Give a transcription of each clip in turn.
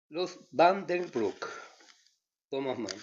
Los Vandenbroek. Thomas Mann.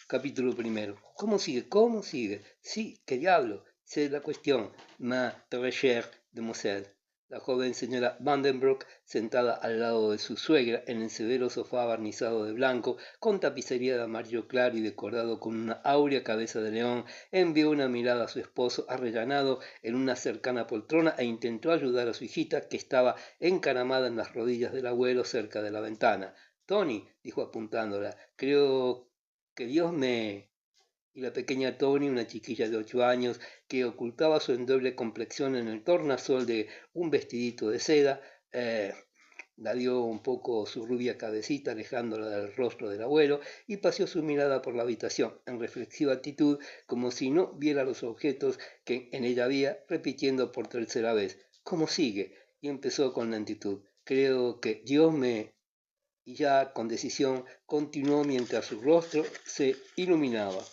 Capítulo primero. ¿Cómo sigue? ¿Cómo sigue? Sí, qué diablo. Esa es la cuestión. Ma très chère demoiselle. La joven señora Vandenbroek, sentada al lado de su suegra en el severo sofá barnizado de blanco, con tapicería de amarillo claro y decorado con una áurea cabeza de león, envió una mirada a su esposo arrellanado en una cercana poltrona e intentó ayudar a su hijita, que estaba encaramada en las rodillas del abuelo cerca de la ventana. Tony, dijo apuntándola, creo que Dios me... Y la pequeña Tony, una chiquilla de 8 años, que ocultaba su endeble complexión en el tornasol de un vestidito de seda, la dio un poco su rubia cabecita, alejándola del rostro del abuelo, y paseó su mirada por la habitación, en reflexiva actitud, como si no viera los objetos que en ella había, repitiendo por tercera vez, ¿cómo sigue? Y empezó con lentitud, creo que Dios me... Y ya con decisión continuó mientras su rostro se iluminaba.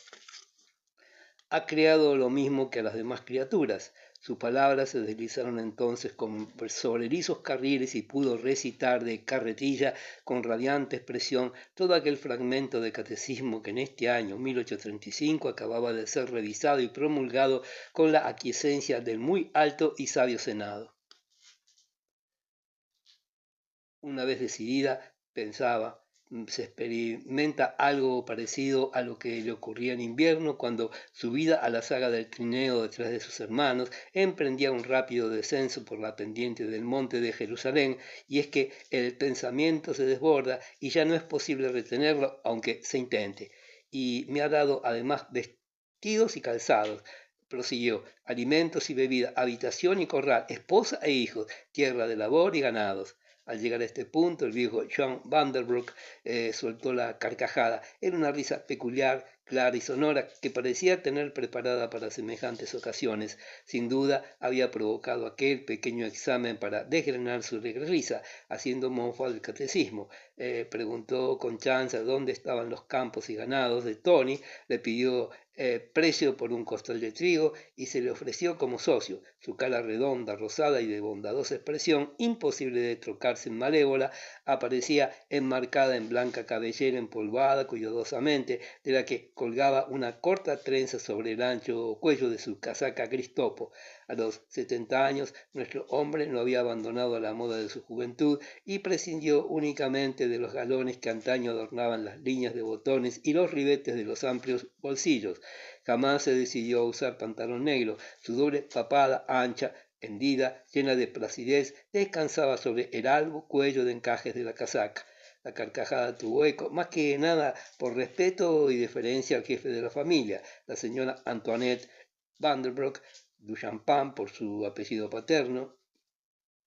Ha creado lo mismo que a las demás criaturas. Sus palabras se deslizaron entonces sobre lisos carriles y pudo recitar de carretilla con radiante expresión todo aquel fragmento de catecismo que en este año 1835 acababa de ser revisado y promulgado con la aquiescencia del muy alto y sabio Senado. Una vez decidida, pensaba, se experimenta algo parecido a lo que le ocurría en invierno cuando, subida a la saga del trineo detrás de sus hermanos, emprendía un rápido descenso por la pendiente del monte de Jerusalén, y es que el pensamiento se desborda y ya no es posible retenerlo aunque se intente. Y me ha dado además vestidos y calzados, prosiguió, alimentos y bebida, habitación y corral, esposa e hijos, tierra de labor y ganados. Al llegar a este punto, el viejo John Vanderbroek soltó la carcajada. Era una risa peculiar, clara y sonora, que parecía tener preparada para semejantes ocasiones. Sin duda, había provocado aquel pequeño examen para desgrenar su risa, haciendo mofa del catecismo. Preguntó con chanza dónde estaban los campos y ganados de Tony, le pidió precio por un costal de trigo y se le ofreció como socio. Su cara redonda, rosada y de bondadosa expresión, imposible de trocarse en malévola, aparecía enmarcada en blanca cabellera empolvada cuidadosamente, de la que colgaba una corta trenza sobre el ancho cuello de su casaca gris topo. A los 70 años, nuestro hombre no había abandonado la moda de su juventud y prescindió únicamente de los galones que antaño adornaban las líneas de botones y los ribetes de los amplios bolsillos. Jamás se decidió a usar pantalón negro. Su doble papada ancha, hendida, llena de placidez, descansaba sobre el albo cuello de encajes de la casaca. La carcajada tuvo eco, más que nada por respeto y deferencia al jefe de la familia, la señora Antoinette Vanderbroek, Duchampin por su apellido paterno.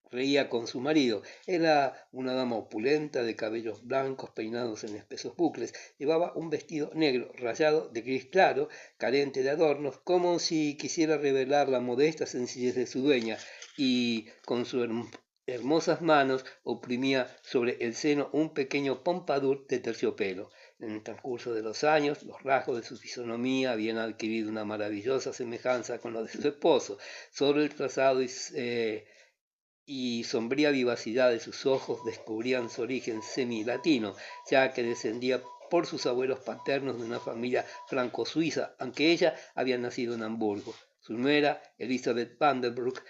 Reía con su marido. Era una dama opulenta, de cabellos blancos peinados en espesos bucles. Llevaba un vestido negro rayado de gris claro, carente de adornos, como si quisiera revelar la modesta sencillez de su dueña, y con sus hermosas manos oprimía sobre el seno un pequeño pompadour de terciopelo. En el transcurso de los años, los rasgos de su fisonomía habían adquirido una maravillosa semejanza con los de su esposo. Sobre el trazado y sombría vivacidad de sus ojos descubrían su origen semi-latino, ya que descendía por sus abuelos paternos de una familia franco-suiza, aunque ella había nacido en Hamburgo. Su nuera, Elizabeth Vanderbroek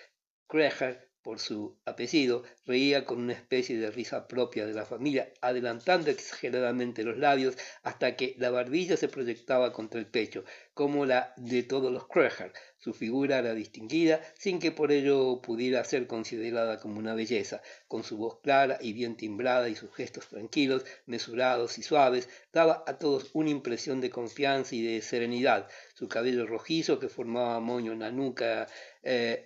Kreger, por su apellido, reía con una especie de risa propia de la familia, adelantando exageradamente los labios hasta que la barbilla se proyectaba contra el pecho, como la de todos los Kreger. Su figura era distinguida, sin que por ello pudiera ser considerada como una belleza. Con su voz clara y bien timbrada y sus gestos tranquilos, mesurados y suaves, daba a todos una impresión de confianza y de serenidad. Su cabello rojizo, que formaba moño en la nuca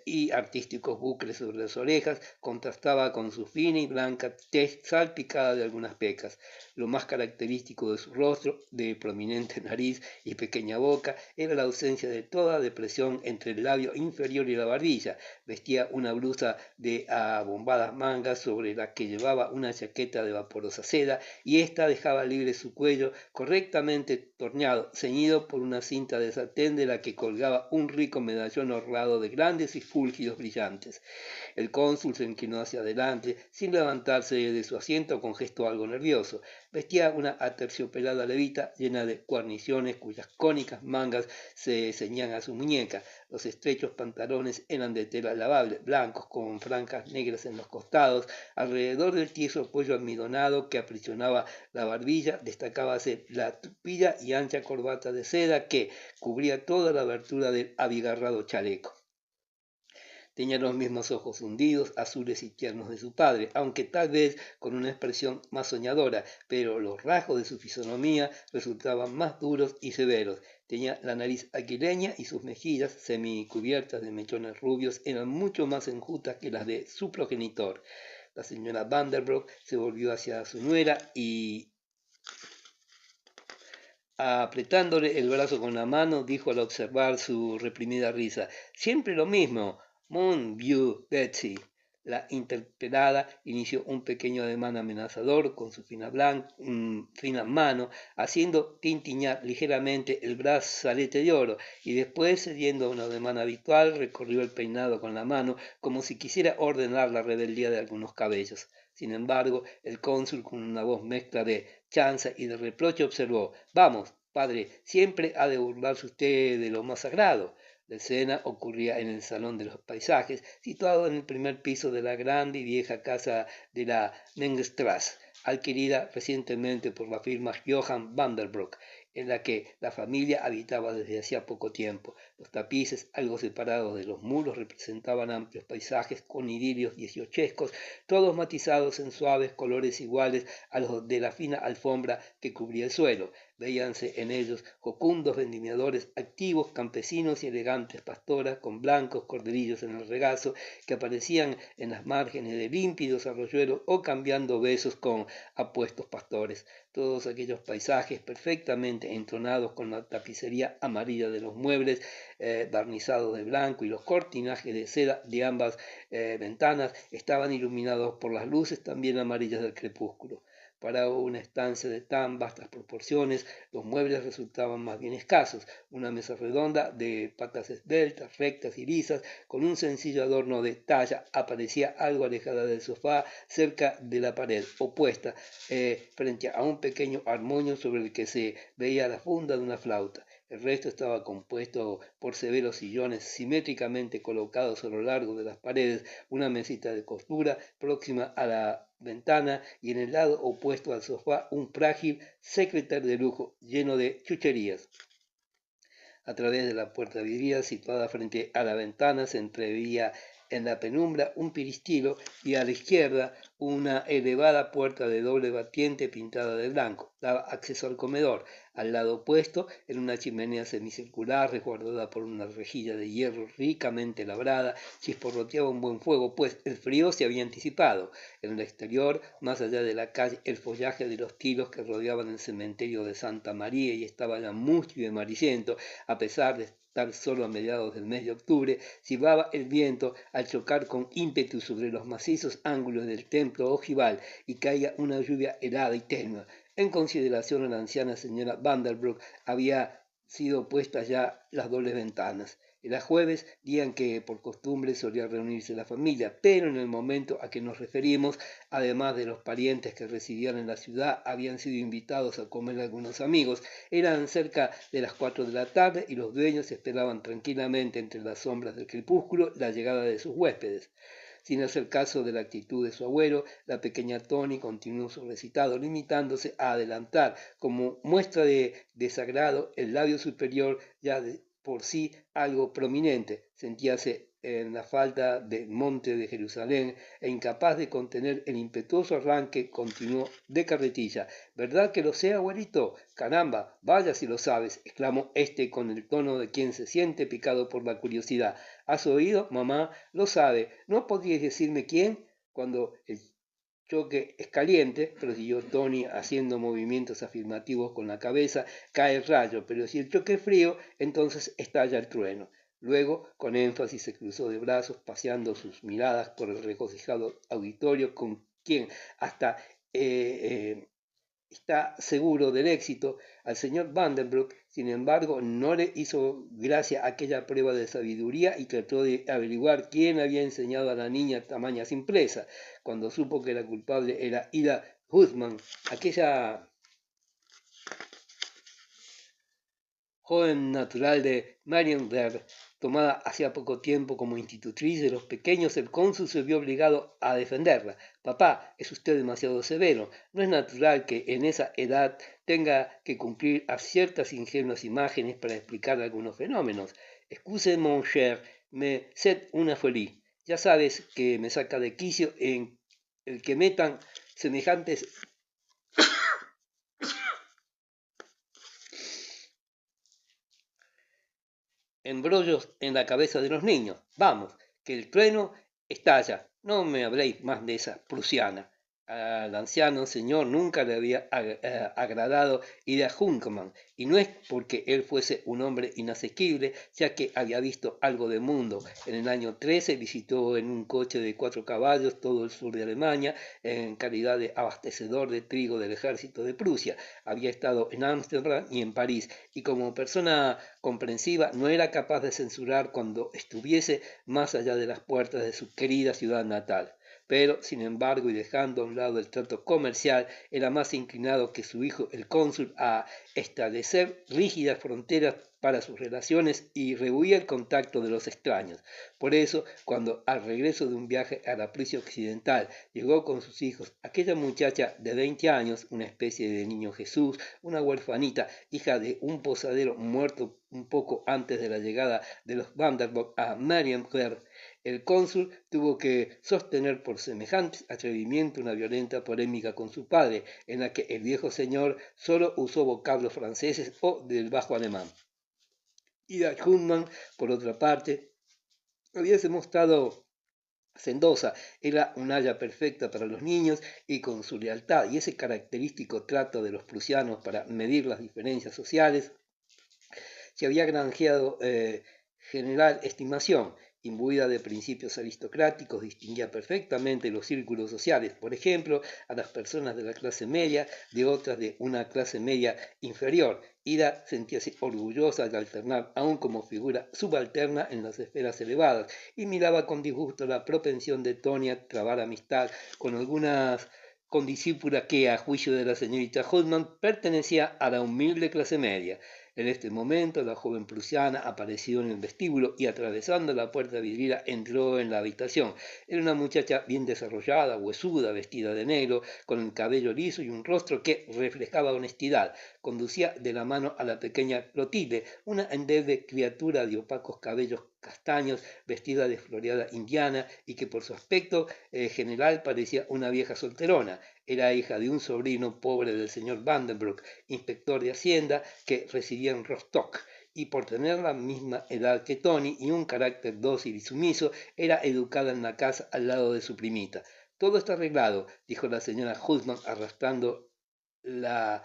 y artísticos bucles sobre las orejas, contrastaba con su fina y blanca tez salpicada de algunas pecas. Lo más característico de su rostro, de prominente nariz y pequeña boca, era la ausencia de toda depresión entre el labio inferior y la barbilla. Vestía una blusa de abombadas mangas sobre la que llevaba una chaqueta de vaporosa seda, y ésta dejaba libre su cuello correctamente torneado, ceñido por una cinta de satén de la que colgaba un rico medallón orlado de grandes grandes y fúlgidos brillantes. El cónsul se inclinó hacia adelante, sin levantarse de su asiento con gesto algo nervioso. Vestía una aterciopelada levita llena de guarniciones cuyas cónicas mangas se ceñían a su muñeca. Los estrechos pantalones eran de tela lavable, blancos con franjas negras en los costados. Alrededor del tieso cuello almidonado que aprisionaba la barbilla destacábase la tupida y ancha corbata de seda que cubría toda la abertura del abigarrado chaleco. Tenía los mismos ojos hundidos, azules y tiernos de su padre, aunque tal vez con una expresión más soñadora, pero los rasgos de su fisonomía resultaban más duros y severos. Tenía la nariz aquileña y sus mejillas, semicubiertas de mechones rubios, eran mucho más enjutas que las de su progenitor. La señora Vanderbroek se volvió hacia su nuera y, apretándole el brazo con la mano, dijo al observar su reprimida risa: «Siempre lo mismo, mon vieux Betsy». La interpelada inició un pequeño ademán amenazador con su fina mano, haciendo tintiñar ligeramente el brazalete de oro, y después, cediendo a un ademán habitual, recorrió el peinado con la mano, como si quisiera ordenar la rebeldía de algunos cabellos. Sin embargo, el cónsul, con una voz mezcla de chanza y de reproche, observó: «Vamos, padre, siempre ha de burlarse usted de lo más sagrado». La escena ocurría en el Salón de los Paisajes, situado en el primer piso de la grande y vieja casa de la Mengestrasse, adquirida recientemente por la firma Johann Vanderbroek, en la que la familia habitaba desde hacía poco tiempo. Los tapices, algo separados de los muros, representaban amplios paisajes con idilios dieciochescos, todos matizados en suaves colores iguales a los de la fina alfombra que cubría el suelo. Veíanse en ellos jocundos vendimiadores activos, campesinos y elegantes pastoras con blancos corderillos en el regazo que aparecían en las márgenes de límpidos arroyuelos o cambiando besos con apuestos pastores. Todos aquellos paisajes perfectamente entonados con la tapicería amarilla de los muebles barnizados de blanco y los cortinajes de seda de ambas ventanas estaban iluminados por las luces también amarillas del crepúsculo. Para una estancia de tan vastas proporciones, los muebles resultaban más bien escasos. Una mesa redonda de patas esbeltas, rectas y lisas, con un sencillo adorno de talla, aparecía algo alejada del sofá, cerca de la pared opuesta, frente a un pequeño armonio sobre el que se veía la funda de una flauta. El resto estaba compuesto por severos sillones simétricamente colocados a lo largo de las paredes, una mesita de costura próxima a la ventana y en el lado opuesto al sofá un frágil secreter de lujo lleno de chucherías. A través de la puerta vidriada situada frente a la ventana se entreveía en la penumbra un peristilo y a la izquierda una elevada puerta de doble batiente pintada de blanco. Daba acceso al comedor. Al lado opuesto, en una chimenea semicircular resguardada por una rejilla de hierro ricamente labrada, chisporroteaba un buen fuego, pues el frío se había anticipado. En el exterior, más allá de la calle, el follaje de los tilos que rodeaban el cementerio de Santa María y estaba ya mustio y amarillento, a pesar de estar solo a mediados del mes de octubre, silbaba el viento al chocar con ímpetu sobre los macizos ángulos del templo ojival y caía una lluvia helada y tenue. En consideración a la anciana señora Vanderbroek había sido puestas ya las dobles ventanas. Era jueves, día en que por costumbre solía reunirse la familia, pero en el momento a que nos referimos, además de los parientes que residían en la ciudad, habían sido invitados a comer algunos amigos. Eran cerca de las 4 de la tarde y los dueños esperaban tranquilamente entre las sombras del crepúsculo la llegada de sus huéspedes. Sin hacer caso de la actitud de su abuelo, la pequeña Tony continuó su recitado, limitándose a adelantar, como muestra de desagrado, el labio superior ya de por sí algo prominente. Sentíase en la falda del monte de Jerusalén e incapaz de contener el impetuoso arranque, continuó de carretilla. ¿Verdad que lo sé, abuelito? Caramba, vaya si lo sabes, exclamó este con el tono de quien se siente picado por la curiosidad. ¿Has oído? Mamá lo sabe. ¿No podríais decirme quién? Cuando el choque es caliente, prosiguió Tony haciendo movimientos afirmativos con la cabeza, cae el rayo, pero si el choque es frío, entonces estalla el trueno. Luego, con énfasis, se cruzó de brazos, paseando sus miradas por el regocijado auditorio, con quien hasta está seguro del éxito. Al señor Vandenbroek, sin embargo, no le hizo gracia aquella prueba de sabiduría y trató de averiguar quién había enseñado a la niña tamaña simpleza, cuando supo que la culpable era Ida Husman, aquella joven natural de Marienberg, tomada hacía poco tiempo como institutriz de los pequeños, el cónsul se vio obligado a defenderla. Papá, es usted demasiado severo. No es natural que en esa edad tenga que cumplir a ciertas ingenuas imágenes para explicar algunos fenómenos. Excuse, mon cher, me sed una folie. Ya sabes que me saca de quicio en el que metan semejantes embrollos en la cabeza de los niños. Vamos, que el trueno estalla. No me habléis más de esa prusiana. Al anciano señor nunca le había agradado Ida Junkermann, y no es porque él fuese un hombre inasequible, ya que había visto algo de mundo. En el año 13 visitó en un coche de 4 caballos todo el sur de Alemania en calidad de abastecedor de trigo del ejército de Prusia. Había estado en Ámsterdam y en París, y como persona comprensiva no era capaz de censurar cuando estuviese más allá de las puertas de su querida ciudad natal. Pero, sin embargo, y dejando a un lado el trato comercial, era más inclinado que su hijo el cónsul a establecer rígidas fronteras para sus relaciones y rehuía el contacto de los extraños. Por eso, cuando al regreso de un viaje a la Prusia occidental llegó con sus hijos aquella muchacha de 20 años, una especie de niño Jesús, una huerfanita, hija de un posadero muerto un poco antes de la llegada de los Vanderbilt a Marienberg, el cónsul tuvo que sostener por semejante atrevimiento una violenta polémica con su padre, en la que el viejo señor solo usó vocablos franceses o del bajo alemán. Ida Schumann, por otra parte, había demostrado hacendosa, era un haya perfecta para los niños y con su lealtad y ese característico trato de los prusianos para medir las diferencias sociales, se había granjeado general estimación. Imbuida de principios aristocráticos, distinguía perfectamente los círculos sociales, por ejemplo, a las personas de la clase media de otras de una clase media inferior. Ida sentíase orgullosa de alternar aún como figura subalterna en las esferas elevadas y miraba con disgusto la propensión de Tony a trabar amistad con algunas condiscípulas que, a juicio de la señorita Holtman, pertenecía a la humilde clase media. En este momento la joven prusiana apareció en el vestíbulo y atravesando la puerta vidriera entró en la habitación. Era una muchacha bien desarrollada, huesuda, vestida de negro, con el cabello liso y un rostro que reflejaba honestidad. Conducía de la mano a la pequeña Clotilde, una endeble criatura de opacos cabellos castaños, vestida de floreada indiana y que por su aspecto general parecía una vieja solterona. Era hija de un sobrino pobre del señor Vandenbroek, inspector de Hacienda, que residía en Rostock, y por tener la misma edad que Tony y un carácter dócil y sumiso, era educada en la casa al lado de su primita. Todo está arreglado, dijo la señora Hultman arrastrando la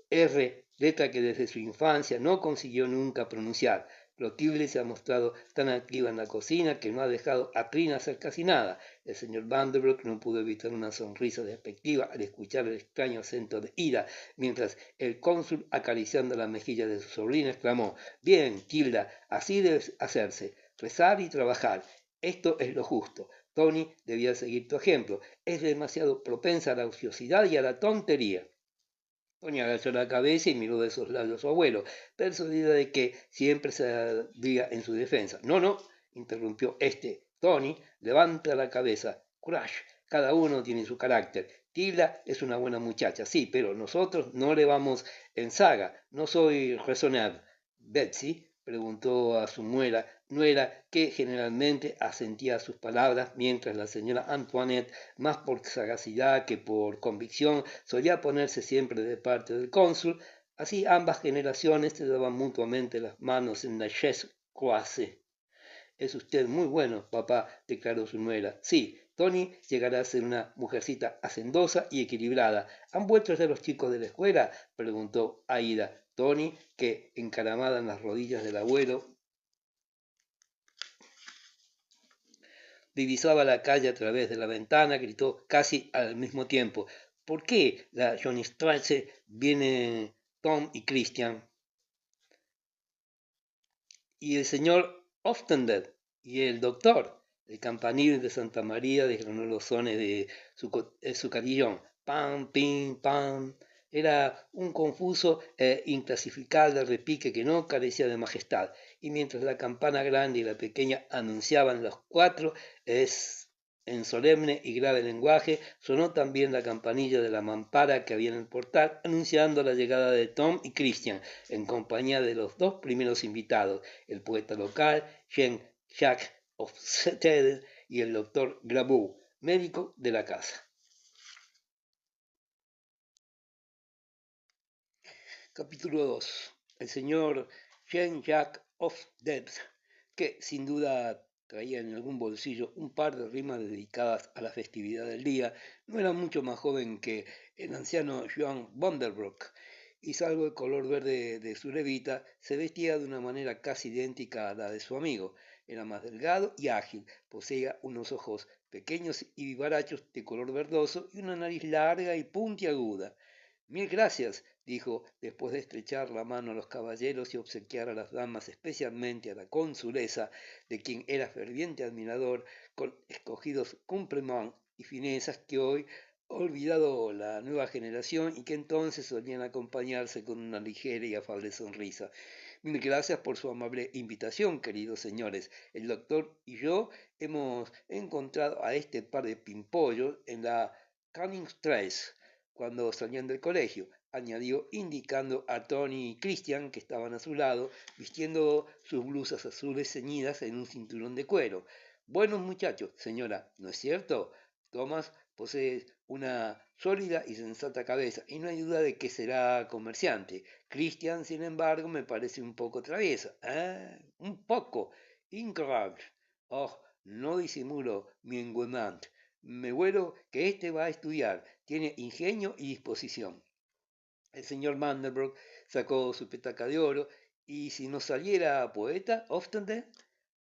R, letra que desde su infancia no consiguió nunca pronunciar. Clotilde se ha mostrado tan activa en la cocina que no ha dejado a Trina hacer casi nada. El señor Vandenbroek no pudo evitar una sonrisa despectiva al escuchar el extraño acento de ira, mientras el cónsul, acariciando la mejilla de su sobrina, exclamó: «Bien, Tilda, así debe hacerse, rezar y trabajar. Esto es lo justo. Tony debía seguir tu ejemplo. Es demasiado propensa a la ociosidad y a la tontería». Tony agachó la cabeza y miró de soslayo a su abuelo, persuadida de que siempre saldría en su defensa. No, no, interrumpió este. Tony, levanta la cabeza. Courage, cada uno tiene su carácter. Tilda es una buena muchacha, sí, pero nosotros no le vamos en saga. No soy razonable. Betsy preguntó a su nuera, que generalmente asentía a sus palabras, mientras la señora Antoinette, más por sagacidad que por convicción, solía ponerse siempre de parte del cónsul. Así ambas generaciones se daban mutuamente las manos en la chaise croisée. Es usted muy bueno, papá, declaró su nuera. Sí, Tony llegará a ser una mujercita hacendosa y equilibrada. ¿Han vuelto ya los chicos de la escuela?, preguntó Aida. Tony, que, encaramada en las rodillas del abuelo, divisaba la calle a través de la ventana, gritó casi al mismo tiempo: ¿Por qué la Johnnystrasse viene Tom y Christian? Y el señor Oftender y el doctor, el campanil de Santa María desgranó los sones de su carillón. Pam, pim, pam. Era un confuso e inclasificable repique que no carecía de majestad, y mientras la campana grande y la pequeña anunciaban los cuatro, en solemne y grave lenguaje, sonó también la campanilla de la mampara que había en el portal, anunciando la llegada de Tom y Christian, en compañía de los dos primeros invitados, el poeta local, Jean-Jacques Hofstede, y el doctor Grabou, médico de la casa. Capítulo 2. El señor Jean-Jacques Hofstede, que sin duda traía en algún bolsillo un par de rimas dedicadas a la festividad del día, no era mucho más joven que el anciano Joan Vanderbroek, y salvo el color verde de su levita, se vestía de una manera casi idéntica a la de su amigo. Era más delgado y ágil, poseía unos ojos pequeños y vivarachos de color verdoso y una nariz larga y puntiaguda. Mil gracias, dijo, después de estrechar la mano a los caballeros y obsequiar a las damas, especialmente a la consulesa, de quien era ferviente admirador, con escogidos compliments y finezas que hoy ha olvidado la nueva generación y que entonces solían acompañarse con una ligera y afable sonrisa. Mil gracias por su amable invitación, queridos señores. El doctor y yo hemos encontrado a este par de pimpollos en la Canning-Strasse cuando salían del colegio, añadió indicando a Tony y Christian, que estaban a su lado, vistiendo sus blusas azules ceñidas en un cinturón de cuero. Buenos muchachos, señora, ¿no es cierto? Thomas posee una sólida y sensata cabeza, y no hay duda de que será comerciante. Christian, sin embargo, me parece un poco traviesa. ¿Eh? Un poco. Incorrect. Oh, no disimulo mi engouement. Me huelo que este va a estudiar, tiene ingenio y disposición. El señor Mandelbrot sacó su petaca de oro, y si no saliera poeta, Oftende,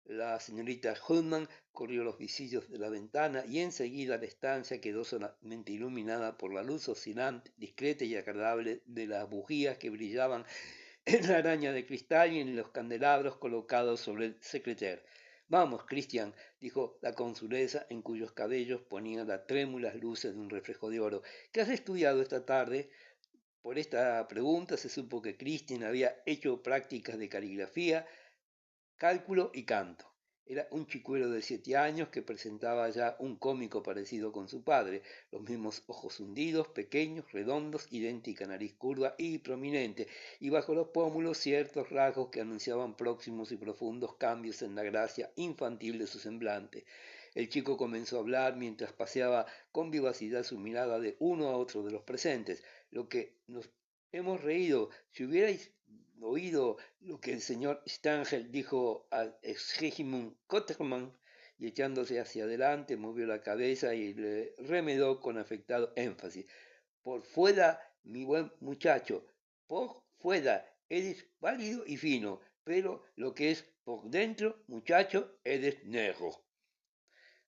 la señorita Hulman corrió los visillos de la ventana y enseguida la estancia quedó solamente iluminada por la luz oscilante, discreta y agradable de las bujías que brillaban en la araña de cristal y en los candelabros colocados sobre el secretaire. Vamos, Christian, dijo la consulesa, en cuyos cabellos ponían las trémulas luces de un reflejo de oro. ¿Qué has estudiado esta tarde? Por esta pregunta se supo que Christian había hecho prácticas de caligrafía, cálculo y canto. Era un chicuelo de 7 años que presentaba ya un cómico parecido con su padre, los mismos ojos hundidos, pequeños, redondos, idéntica nariz curva y prominente, y bajo los pómulos ciertos rasgos que anunciaban próximos y profundos cambios en la gracia infantil de su semblante. El chico comenzó a hablar mientras paseaba con vivacidad su mirada de uno a otro de los presentes. Lo que nos hemos reído, si hubierais oído lo que el señor Stangel dijo al Sigmund Kottermann, y echándose hacia adelante movió la cabeza y le remedó con afectado énfasis. Por fuera, mi buen muchacho, por fuera eres válido y fino, pero lo que es por dentro, muchacho, eres negro.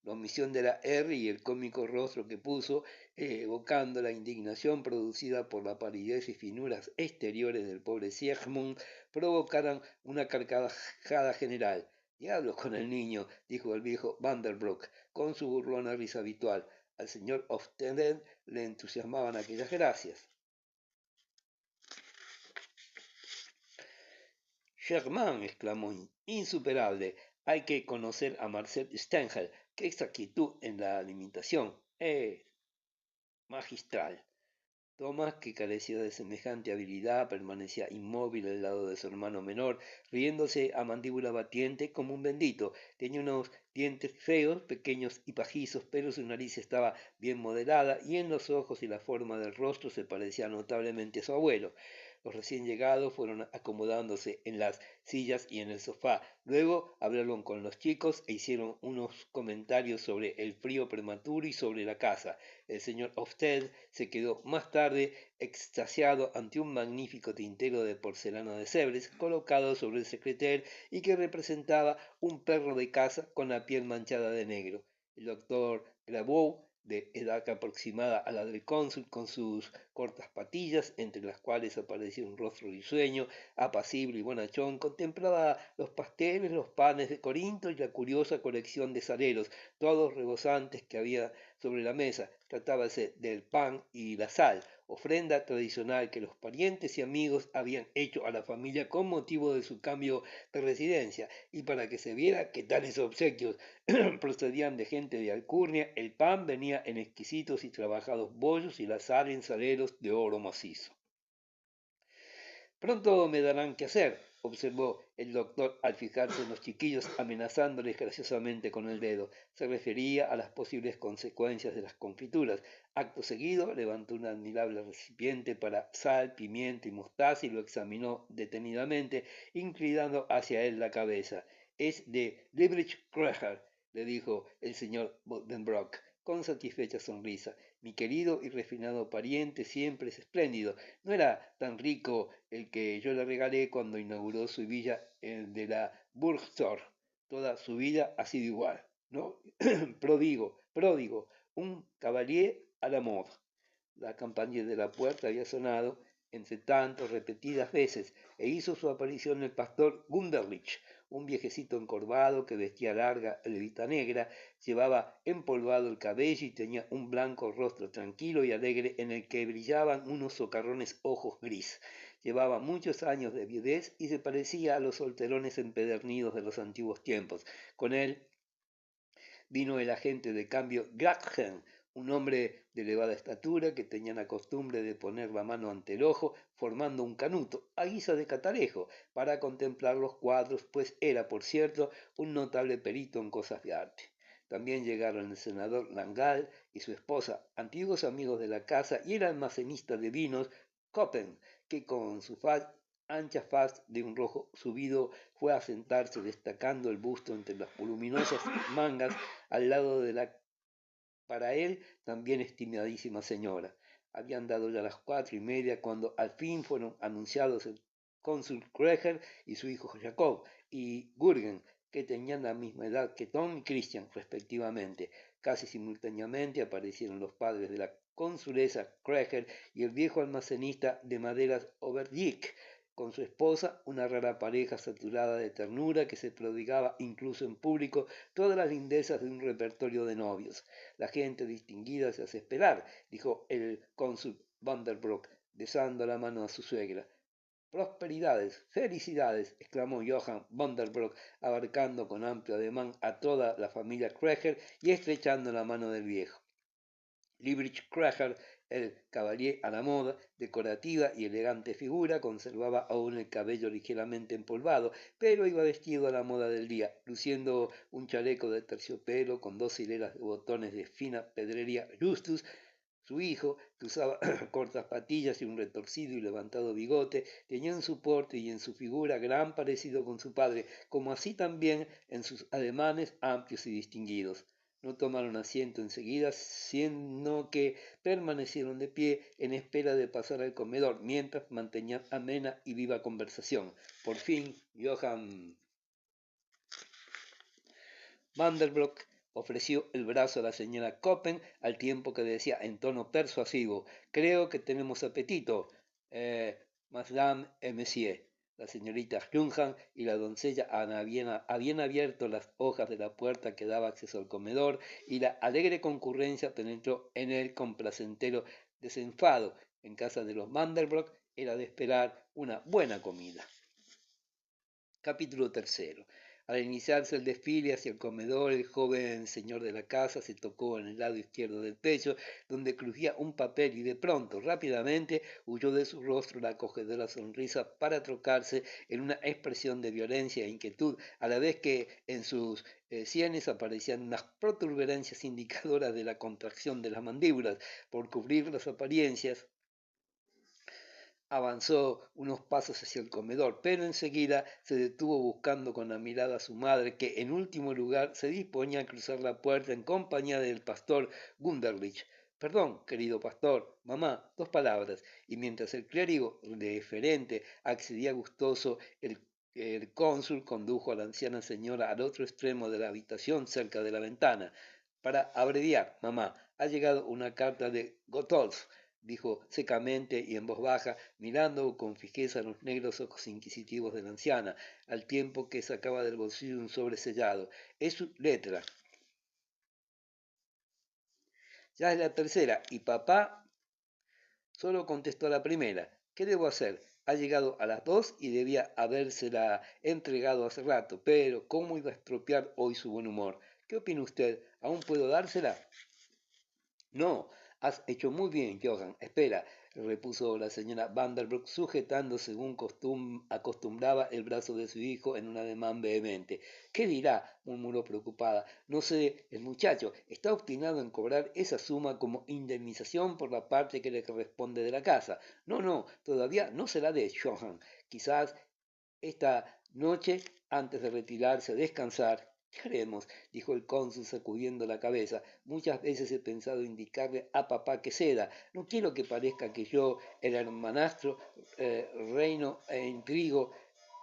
La omisión de la R y el cómico rostro que puso, evocando la indignación producida por la palidez y finuras exteriores del pobre Siegmund, provocaron una carcajada general. Diablos con el niño, dijo el viejo Vanderbroek, con su burlona risa habitual. Al señor Oftenden le entusiasmaban aquellas gracias. Germán, exclamó, insuperable. Hay que conocer a Marcel Stengel. Qué exactitud en la alimentación. Magistral. Tomás, que carecía de semejante habilidad, permanecía inmóvil al lado de su hermano menor, riéndose a mandíbula batiente como un bendito. Tenía unos dientes feos, pequeños y pajizos, pero su nariz estaba bien modelada y en los ojos y la forma del rostro se parecía notablemente a su abuelo. Los recién llegados fueron acomodándose en las sillas y en el sofá. Luego hablaron con los chicos e hicieron unos comentarios sobre el frío prematuro y sobre la casa. El señor Ofsted se quedó más tarde extasiado ante un magnífico tintero de porcelana de Sèvres colocado sobre el secretaire y que representaba un perro de caza con la piel manchada de negro. El doctor Grabou de edad aproximada a la del cónsul, con sus cortas patillas, entre las cuales aparecía un rostro risueño, apacible y bonachón, contemplaba los pasteles, los panes de Corinto y la curiosa colección de saleros, todos rebosantes que había sobre la mesa. Tratábase del pan y la sal, ofrenda tradicional que los parientes y amigos habían hecho a la familia con motivo de su cambio de residencia, y para que se viera que tales obsequios procedían de gente de alcurnia, el pan venía en exquisitos y trabajados bollos y la sal en saleros de oro macizo. Pronto me darán que hacer, observó el doctor al fijarse en los chiquillos, amenazándoles graciosamente con el dedo. Se refería a las posibles consecuencias de las confituras. Acto seguido, levantó un admirable recipiente para sal, pimienta y mostaza y lo examinó detenidamente, inclinando hacia él la cabeza. Es de Liebrecht Krecher, le dijo el señor Bodenbrock con satisfecha sonrisa. Mi querido y refinado pariente siempre es espléndido. No era tan rico el que yo le regalé cuando inauguró su villa de la Burgstor. Toda su vida ha sido igual, ¿no? pródigo, un cavalier a la moda. La campana de la puerta había sonado, entre tanto, repetidas veces, e hizo su aparición el pastor Gunderlich, un viejecito encorvado que vestía larga levita negra, llevaba empolvado el cabello y tenía un blanco rostro tranquilo y alegre en el que brillaban unos socarrones ojos gris. Llevaba muchos años de viudez y se parecía a los solterones empedernidos de los antiguos tiempos. Con él vino el agente de cambio Gratgen, un hombre de elevada estatura que tenía la costumbre de poner la mano ante el ojo, formando un canuto, a guisa de catalejo, para contemplar los cuadros, pues era, por cierto, un notable perito en cosas de arte. También llegaron el senador Langal y su esposa, antiguos amigos de la casa, y el almacenista de vinos, Koppen, que con su ancha faz de un rojo subido fue a sentarse destacando el busto entre las voluminosas mangas al lado de la, para él, también estimadísima señora. Habían dado ya las 4:30 cuando al fin fueron anunciados el cónsul Krecher y su hijo Jacob, y Gurgen, que tenían la misma edad que Tom y Christian, respectivamente. Casi simultáneamente aparecieron los padres de la consulesa Krecher y el viejo almacenista de maderas Overdyk, con su esposa, una rara pareja saturada de ternura que se prodigaba incluso en público todas las lindezas de un repertorio de novios. La gente distinguida se hace esperar, dijo el cónsul Vanderbroek, besando la mano a su suegra. Prosperidades, felicidades, exclamó Johann Vanderbroek, abarcando con amplio ademán a toda la familia Krecher y estrechando la mano del viejo. Liebrecht Krecher, el caballero a la moda, decorativa y elegante figura, conservaba aún el cabello ligeramente empolvado, pero iba vestido a la moda del día, luciendo un chaleco de terciopelo con 2 hileras de botones de fina pedrería Justus. Su hijo, que usaba cortas patillas y un retorcido y levantado bigote, tenía en su porte y en su figura gran parecido con su padre, como así también en sus ademanes amplios y distinguidos. No tomaron asiento enseguida, sino que permanecieron de pie en espera de pasar al comedor, mientras mantenían amena y viva conversación. Por fin, Johann Vanderbroek ofreció el brazo a la señora Koppen al tiempo que decía en tono persuasivo: «Creo que tenemos apetito, madame et monsieur». La señorita Jungham y la doncella habían abierto las hojas de la puerta que daba acceso al comedor, y la alegre concurrencia penetró en él con placentero desenfado. En casa de los Vanderbroek era de esperar una buena comida. Capítulo tercero. Al iniciarse el desfile hacia el comedor, el joven señor de la casa se tocó en el lado izquierdo del pecho, donde crujía un papel, y de pronto, rápidamente, huyó de su rostro la acogedora sonrisa para trocarse en una expresión de violencia e inquietud, a la vez que en sus sienes aparecían unas protuberancias indicadoras de la contracción de las mandíbulas. Por cubrir las apariencias, avanzó unos pasos hacia el comedor, pero enseguida se detuvo buscando con la mirada a su madre, que en último lugar se disponía a cruzar la puerta en compañía del pastor Gunderlich. «Perdón, querido pastor, mamá, 2 palabras». Y mientras el clérigo deferente accedía gustoso, el cónsul condujo a la anciana señora al otro extremo de la habitación, cerca de la ventana. Para abreviar, mamá, ha llegado una carta de Gotolf, dijo secamente y en voz baja, mirando con fijeza los negros ojos inquisitivos de la anciana, al tiempo que sacaba del bolsillo un sobre sellado. Es su letra. Ya es la tercera, y papá solo contestó la primera. ¿Qué debo hacer? Ha llegado a las 2 y debía habérsela entregado hace rato, pero ¿cómo iba a estropear hoy su buen humor? ¿Qué opina usted? ¿Aún puedo dársela? No, has hecho muy bien, Johann. Espera, repuso la señora Vanderbroek, sujetando según acostumbraba el brazo de su hijo en un ademán vehemente. ¿Qué dirá? Murmuró preocupada. No sé, el muchacho está obstinado en cobrar esa suma como indemnización por la parte que le corresponde de la casa. No, no, todavía no se la dé, Johann. Quizás esta noche, antes de retirarse a descansar. ¿Qué haremos? Dijo el cónsul sacudiendo la cabeza. Muchas veces he pensado indicarle a papá que ceda. No quiero que parezca que yo, el hermanastro, reino e intrigo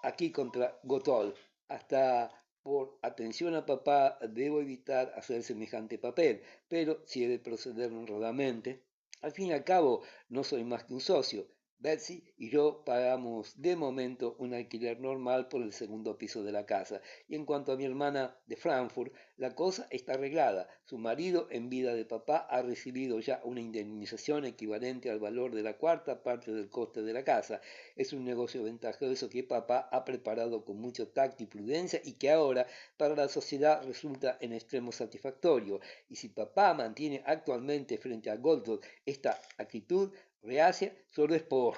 aquí contra Gotol. Hasta por atención a papá debo evitar hacer semejante papel, pero si he de proceder honradamente, al fin y al cabo no soy más que un socio. Betsy y yo pagamos de momento un alquiler normal por el segundo piso de la casa. Y en cuanto a mi hermana de Frankfurt, la cosa está arreglada. Su marido, en vida de papá, ha recibido ya una indemnización equivalente al valor de la cuarta parte del coste de la casa. Es un negocio ventajoso que papá ha preparado con mucho tacto y prudencia y que ahora para la sociedad resulta en extremo satisfactorio. Y si papá mantiene actualmente frente a Goldberg esta actitud, reacia solo es por...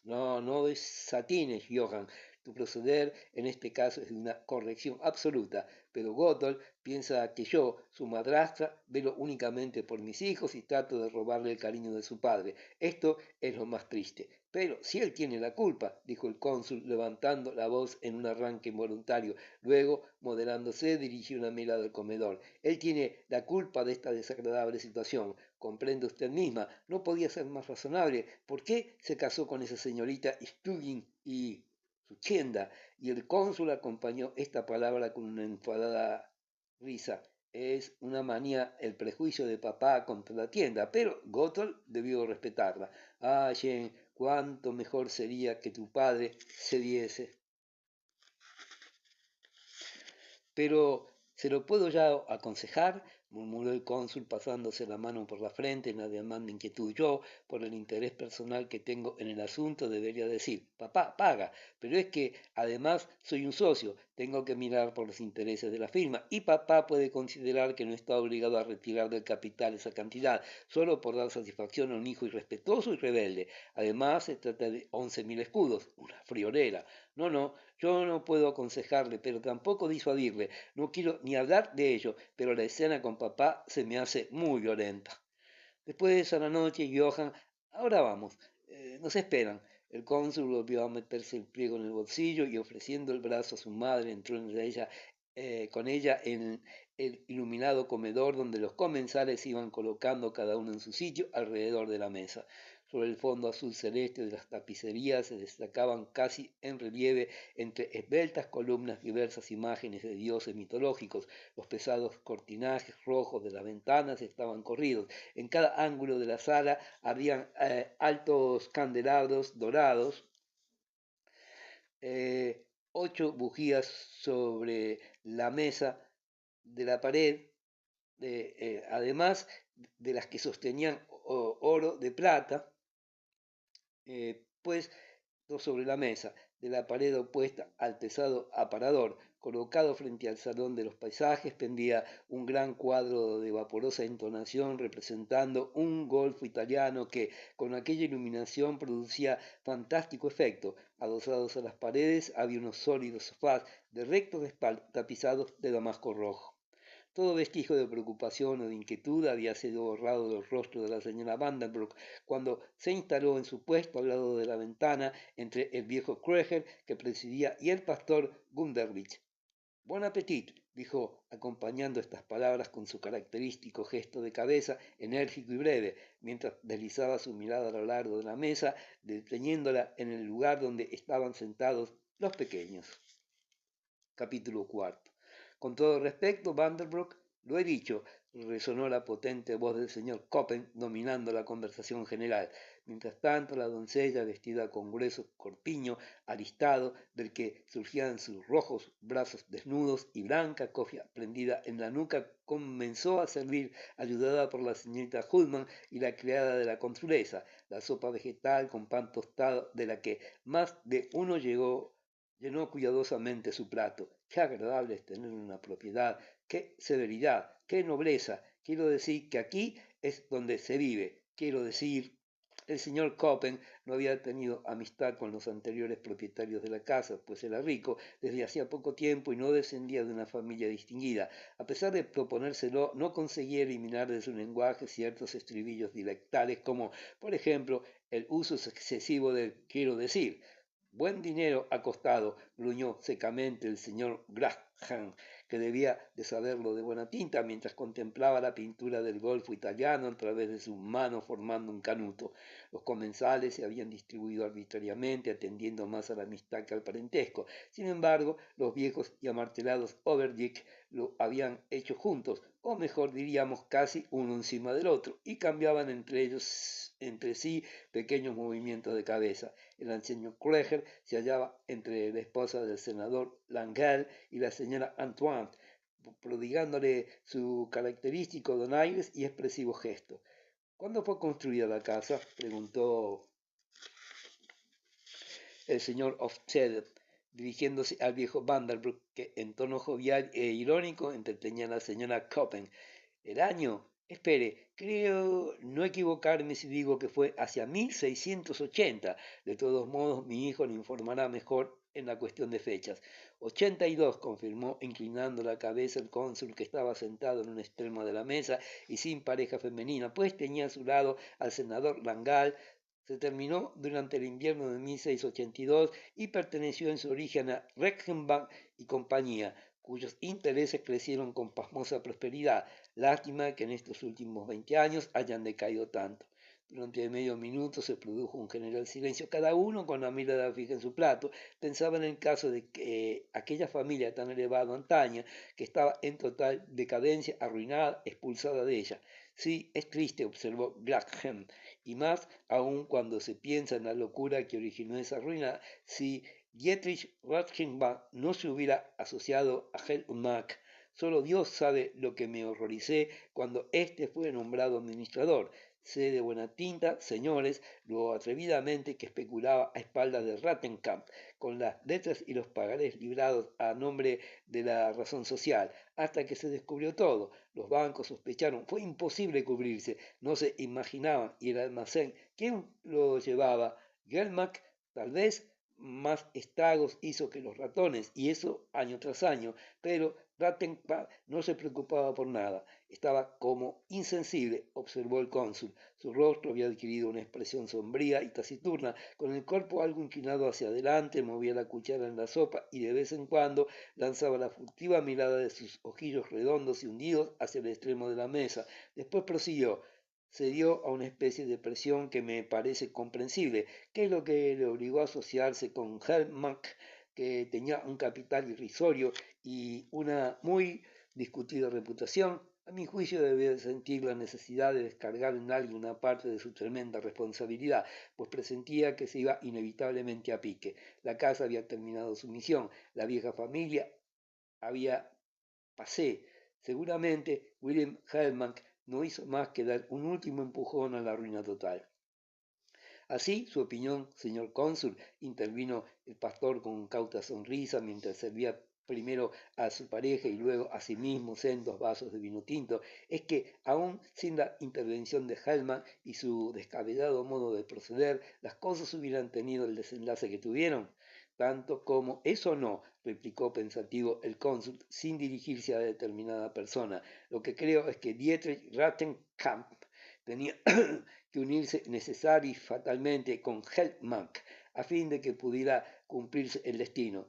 No desatines, Johann. Tu proceder en este caso es de una corrección absoluta, pero Gotthold piensa que yo, su madrastra, velo únicamente por mis hijos y trato de robarle el cariño de su padre. Esto es lo más triste. Pero si él tiene la culpa, dijo el cónsul, levantando la voz en un arranque involuntario. Luego, moderándose, dirigió una mirada al comedor. Él tiene la culpa de esta desagradable situación. Comprende usted misma, no podía ser más razonable. ¿Por qué se casó con esa señorita Stugin y su tienda? Y el cónsul acompañó esta palabra con una enfadada risa. Es una manía el prejuicio de papá contra la tienda, pero Gotthold debió respetarla. Ah, Jane, cuánto mejor sería que tu padre cediese. Pero, ¿se lo puedo ya aconsejar? Murmuró el cónsul pasándose la mano por la frente en ademán de inquietud. Yo, por el interés personal que tengo en el asunto, debería decir, papá, paga, pero es que además soy un socio, tengo que mirar por los intereses de la firma y papá puede considerar que no está obligado a retirar del capital esa cantidad, solo por dar satisfacción a un hijo irrespetuoso y rebelde. Además, se trata de 11.000 escudos, una friolera. No, yo no puedo aconsejarle, pero tampoco disuadirle. No quiero ni hablar de ello, pero la escena con papá se me hace muy violenta. Después a la noche, Johann, ahora vamos, nos esperan. El cónsul volvió a meterse el pliego en el bolsillo y ofreciendo el brazo a su madre entró con ella en el iluminado comedor donde los comensales iban colocando cada uno en su sitio alrededor de la mesa. Sobre el fondo azul celeste de las tapicerías se destacaban casi en relieve entre esbeltas columnas diversas imágenes de dioses mitológicos. Los pesados cortinajes rojos de las ventanas estaban corridos. En cada ángulo de la sala habían altos candelabros dorados, 8 bujías sobre la mesa de la pared, además de las que sostenían oro de plata, pues sobre la mesa de la pared opuesta al pesado aparador, colocado frente al salón de los paisajes, pendía un gran cuadro de vaporosa entonación representando un golfo italiano que con aquella iluminación producía fantástico efecto. Adosados a las paredes había unos sólidos sofás de recto respaldo tapizados de damasco rojo. Todo vestigio de preocupación o de inquietud había sido borrado del rostro de la señora Vandenbroek cuando se instaló en su puesto al lado de la ventana entre el viejo Kreger que presidía y el pastor Gunderlich. Buen apetito, dijo, acompañando estas palabras con su característico gesto de cabeza, enérgico y breve, mientras deslizaba su mirada a lo largo de la mesa, deteniéndola en el lugar donde estaban sentados los pequeños. Capítulo cuarto. Con todo respecto, Vanderbroek, lo he dicho, resonó la potente voz del señor Coppen dominando la conversación general. Mientras tanto, la doncella, vestida con grueso corpiño alistado, del que surgían sus rojos brazos desnudos y blanca cofia prendida en la nuca, comenzó a servir, ayudada por la señorita Hullman y la criada de la consulesa, la sopa vegetal con pan tostado, de la que más de uno llenó cuidadosamente su plato. Qué agradable es tener una propiedad, qué severidad, qué nobleza. Quiero decir que aquí es donde se vive. Quiero decir, el señor Coppen no había tenido amistad con los anteriores propietarios de la casa, pues era rico desde hacía poco tiempo y no descendía de una familia distinguida. A pesar de proponérselo, no conseguía eliminar de su lenguaje ciertos estribillos dialectales, como, por ejemplo, el uso excesivo del quiero decir. Buen dinero ha costado, gruñó secamente el señor Graham, que debía de saberlo de buena tinta mientras contemplaba la pintura del golfo italiano a través de sus manos formando un canuto. Los comensales se habían distribuido arbitrariamente, atendiendo más a la amistad que al parentesco. Sin embargo, los viejos y amartelados Overdick lo habían hecho juntos, o mejor diríamos casi uno encima del otro, y cambiaban entre sí pequeños movimientos de cabeza. El anciano Kreger se hallaba entre la esposa del senador Langell y la señora Antoine, prodigándole su característico donaires y expresivo gesto. ¿Cuándo fue construida la casa?, preguntó el señor Hofstede, dirigiéndose al viejo Vanderbroek, que en tono jovial e irónico entretenía a la señora Coppen. El año, espere, creo no equivocarme si digo que fue hacia 1680. De todos modos, mi hijo le informará mejor en la cuestión de fechas. 82, confirmó inclinando la cabeza el cónsul, que estaba sentado en un extremo de la mesa y sin pareja femenina, pues tenía a su lado al senador Langal. Se terminó durante el invierno de 1682 y perteneció en su origen a Reichenbach y compañía, cuyos intereses crecieron con pasmosa prosperidad. Lástima que en estos últimos 20 años hayan decaído tanto. Durante medio minuto se produjo un general silencio, cada uno con la mirada fija en su plato. Pensaba en el caso de que aquella familia tan elevada antaña, que estaba en total decadencia, arruinada, expulsada de ella. Sí, es triste, observó Graham, y más aún cuando se piensa en la locura que originó esa ruina. Si Dietrich Ratchenbach no se hubiera asociado a Helmach, solo Dios sabe lo que me horroricé cuando éste fue nombrado administrador. Sé de buena tinta, señores, lo atrevidamente que especulaba a espaldas de Rattenkamp, con las letras y los pagarés librados a nombre de la razón social, hasta que se descubrió todo. Los bancos sospecharon, fue imposible cubrirse, no se imaginaban, y el almacén, ¿quién lo llevaba? Gelmack, tal vez. Más estragos hizo que los ratones, y eso año tras año, pero Rattenkamp no se preocupaba por nada, estaba como insensible, observó el cónsul. Su rostro había adquirido una expresión sombría y taciturna, con el cuerpo algo inclinado hacia adelante, movía la cuchara en la sopa y de vez en cuando lanzaba la furtiva mirada de sus ojillos redondos y hundidos hacia el extremo de la mesa. Después prosiguió. Se dio a una especie de presión que me parece comprensible, que es lo que le obligó a asociarse con Helmach, que tenía un capital irrisorio y una muy discutida reputación. A mi juicio debe sentir la necesidad de descargar en alguien una parte de su tremenda responsabilidad, pues presentía que se iba inevitablemente a pique. La casa había terminado su misión, la vieja familia había pasé. Seguramente William Helmach no hizo más que dar un último empujón a la ruina total. Así, su opinión, señor cónsul, intervino el pastor con cauta sonrisa mientras servía primero a su pareja y luego a sí mismo sendos vasos de vino tinto, es que, aun sin la intervención de Helmach y su descabellado modo de proceder, las cosas hubieran tenido el desenlace que tuvieron. Tanto como eso no, replicó pensativo el cónsul, sin dirigirse a determinada persona. Lo que creo es que Dietrich Rattenkamp tenía que unirse necesaria y fatalmente con Helmach a fin de que pudiera cumplirse el destino.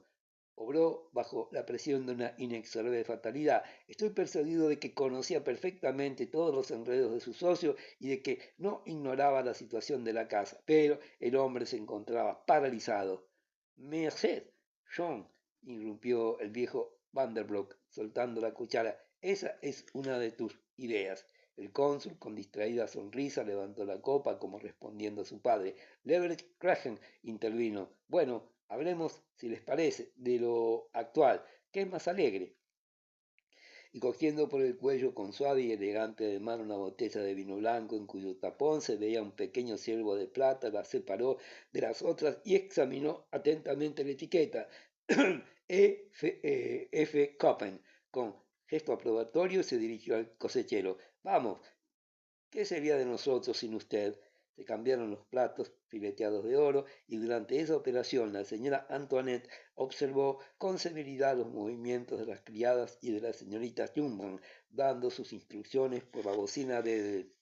Obró bajo la presión de una inexorable fatalidad. Estoy persuadido de que conocía perfectamente todos los enredos de su socio y de que no ignoraba la situación de la casa, pero el hombre se encontraba paralizado. Merced, John, irrumpió el viejo Vanderbroek, soltando la cuchara. Esa es una de tus ideas. El cónsul, con distraída sonrisa, levantó la copa como respondiendo a su padre. Leverett Crachan intervino. Bueno, hablemos, si les parece, de lo actual, que es más alegre. Y cogiendo por el cuello con suave y elegante de mano una botella de vino blanco en cuyo tapón se veía un pequeño ciervo de plata, la separó de las otras y examinó atentamente la etiqueta. F. Coppen, con gesto aprobatorio, se dirigió al cosechero. Vamos, ¿qué sería de nosotros sin usted? Se cambiaron los platos fileteados de oro y durante esa operación la señora Antoinette observó con severidad los movimientos de las criadas y de la señorita Jungmann, dando sus instrucciones por la bocina del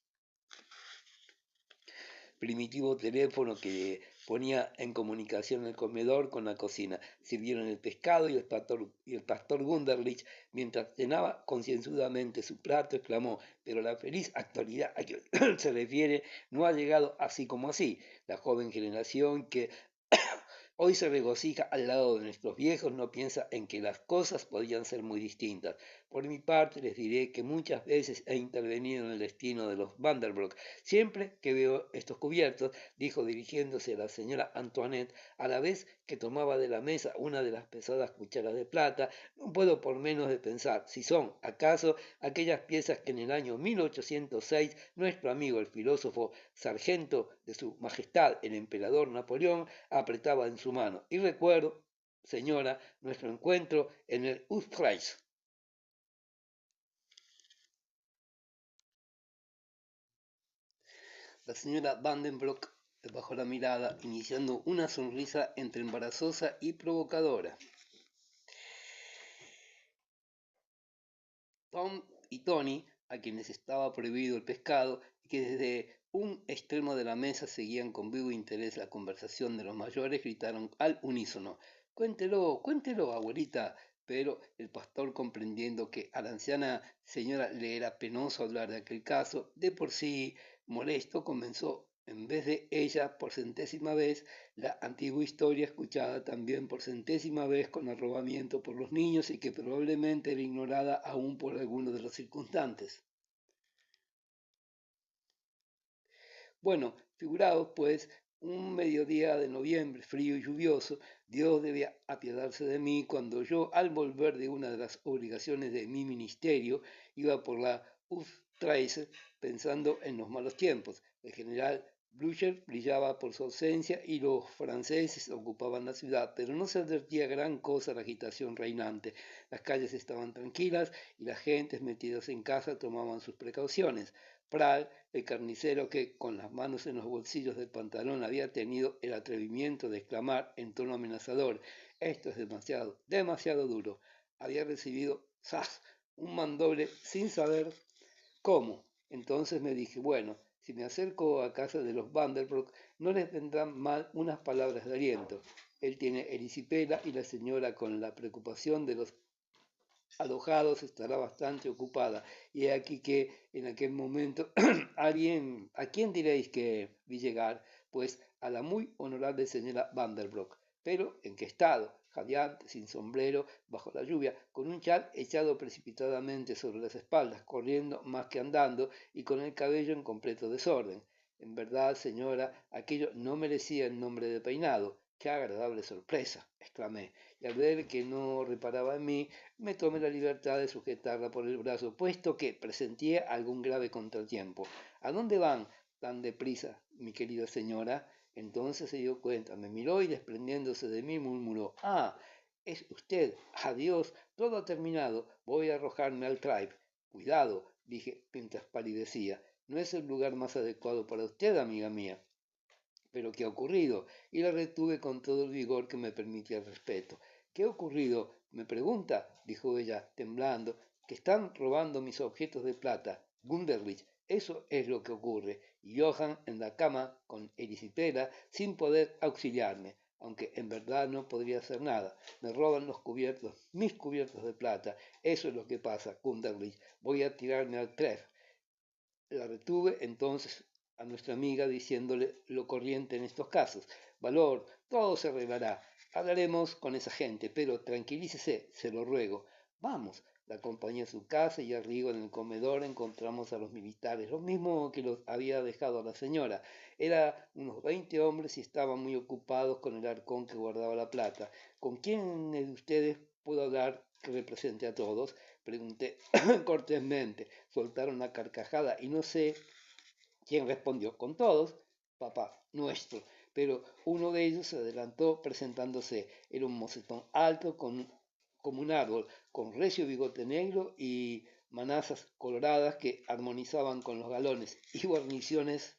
primitivo teléfono que ponía en comunicación el comedor con la cocina. Sirvieron el pescado y el pastor Wunderlich, mientras llenaba concienzudamente su plato, exclamó, pero la feliz actualidad a que se refiere no ha llegado así como así. La joven generación que hoy se regocija al lado de nuestros viejos, no piensa en que las cosas podrían ser muy distintas. Por mi parte les diré que muchas veces he intervenido en el destino de los Vanderbroek. Siempre que veo estos cubiertos, dijo dirigiéndose a la señora Antoinette, a la vez que tomaba de la mesa una de las pesadas cucharas de plata, no puedo por menos de pensar si son, acaso, aquellas piezas que en el año 1806 nuestro amigo el filósofo sargento de su majestad el emperador Napoleón apretaba en su mano. Y recuerdo, señora, nuestro encuentro en el Utrecht. La señora Vandenbroek bajó la mirada, iniciando una sonrisa entre embarazosa y provocadora. Tom y Tony, a quienes estaba prohibido el pescado, y que desde un extremo de la mesa seguían con vivo interés la conversación de los mayores, gritaron al unísono, cuéntelo, cuéntelo, abuelita. Pero el pastor, comprendiendo que a la anciana señora le era penoso hablar de aquel caso, de por sí molesto, comenzó en vez de ella por centésima vez la antigua historia escuchada también por centésima vez con arrobamiento por los niños y que probablemente era ignorada aún por algunos de los circunstantes. Bueno, figuraos pues un mediodía de noviembre, frío y lluvioso, Dios debía apiadarse de mí cuando yo, al volver de una de las obligaciones de mi ministerio, iba por la Uftraise pensando en los malos tiempos. El general Blücher brillaba por su ausencia y los franceses ocupaban la ciudad, pero no se advertía gran cosa la agitación reinante. Las calles estaban tranquilas y las gentes metidas en casa tomaban sus precauciones. Pral, el carnicero que, con las manos en los bolsillos del pantalón, había tenido el atrevimiento de exclamar en tono amenazador, esto es demasiado, demasiado duro. Había recibido, ¡zas!, un mandoble sin saber cómo. Entonces me dije, bueno, si me acerco a casa de los Vanderbroek, no les vendrán mal unas palabras de aliento. Él tiene erisipela y la señora, con la preocupación de los alojados, estará bastante ocupada. Y he aquí que en aquel momento ¿a quién diréis que vi llegar? Pues a la muy honorable señora Vanderbroek. Pero ¿en qué estado? Jadeante, sin sombrero, bajo la lluvia, con un chal echado precipitadamente sobre las espaldas, corriendo más que andando, y con el cabello en completo desorden. En verdad, señora, aquello no merecía el nombre de peinado. ¡Qué agradable sorpresa! Exclamé, y al ver que no reparaba en mí, me tomé la libertad de sujetarla por el brazo, puesto que presentía algún grave contratiempo. ¿A dónde van tan deprisa, mi querida señora? Entonces se dio cuenta, me miró y desprendiéndose de mí murmuró, ah, es usted, adiós, todo ha terminado, voy a arrojarme al tribe. Cuidado, dije mientras palidecía, no es el lugar más adecuado para usted, amiga mía. ¿Pero qué ha ocurrido? Y la retuve con todo el vigor que me permitía el respeto. ¿Qué ha ocurrido? Me pregunta, dijo ella, temblando, que están robando mis objetos de plata. Gunderlich, eso es lo que ocurre. Y Johann en la cama con erisipela sin poder auxiliarme, aunque en verdad no podría hacer nada. Me roban los cubiertos, mis cubiertos de plata. Eso es lo que pasa, Gunderlich. Voy a tirarme al tref. La retuve entonces a nuestra amiga diciéndole lo corriente en estos casos. Valor, todo se arreglará. Hablaremos con esa gente, pero tranquilícese, se lo ruego. Vamos, La acompañé a su casa y arriba en el comedor encontramos a los militares, lo mismo que los había dejado a la señora. Era unos 20 hombres y estaban muy ocupados con el arcón que guardaba la plata. ¿Con quién de ustedes puedo hablar que represente a todos? Pregunté cortésmente. Soltaron una carcajada y no sé quién respondió. Con todos, papá nuestro. Pero uno de ellos se adelantó presentándose. Era un mocetón alto como un árbol, con recio bigote negro y manazas coloradas que armonizaban con los galones y guarniciones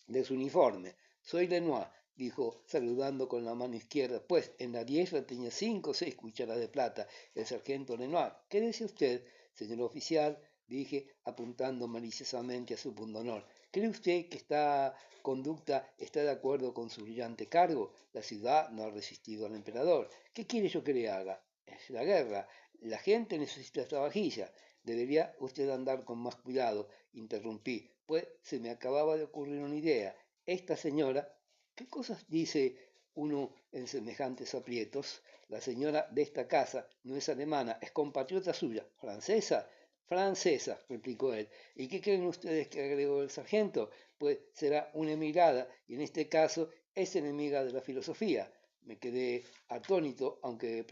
de su uniforme. Soy Lenoir, dijo, saludando con la mano izquierda, pues en la diestra tenía 5 o 6 cucharas de plata. El sargento Lenoir. ¿Qué dice usted, señor oficial? Dije, apuntando maliciosamente a su pundonor. ¿Cree usted que esta conducta está de acuerdo con su brillante cargo? La ciudad no ha resistido al emperador. ¿Qué quiere yo que le haga? Es la guerra. La gente necesita esta vajilla. Debería usted andar con más cuidado, interrumpí, pues se me acababa de ocurrir una idea. Esta señora, ¿qué cosas dice uno en semejantes aprietos? La señora de esta casa no es alemana, es compatriota suya. ¿Francesa? Francesa, replicó él. ¿Y qué creen ustedes que agregó el sargento? Pues será una emigrada, y en este caso es enemiga de la filosofía. Me quedé atónito, aunque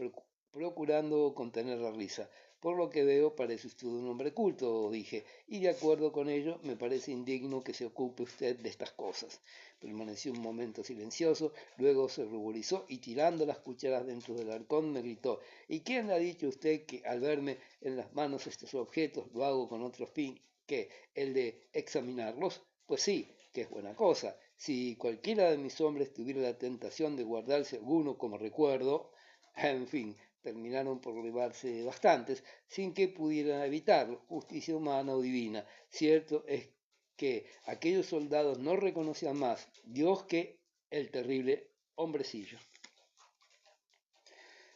procurando contener la risa. Por lo que veo, parece usted un hombre culto, dije, y de acuerdo con ello, me parece indigno que se ocupe usted de estas cosas. Permaneció un momento silencioso, luego se ruborizó y tirando las cucharas dentro del arcón me gritó, ¿y quién le ha dicho a usted que al verme en las manos estos objetos lo hago con otro fin que el de examinarlos? Pues sí, que es buena cosa. Si cualquiera de mis hombres tuviera la tentación de guardarse alguno como recuerdo, en fin, terminaron por llevarse bastantes sin que pudieran evitarlo, justicia humana o divina. Cierto es que aquellos soldados no reconocían más Dios que el terrible hombrecillo.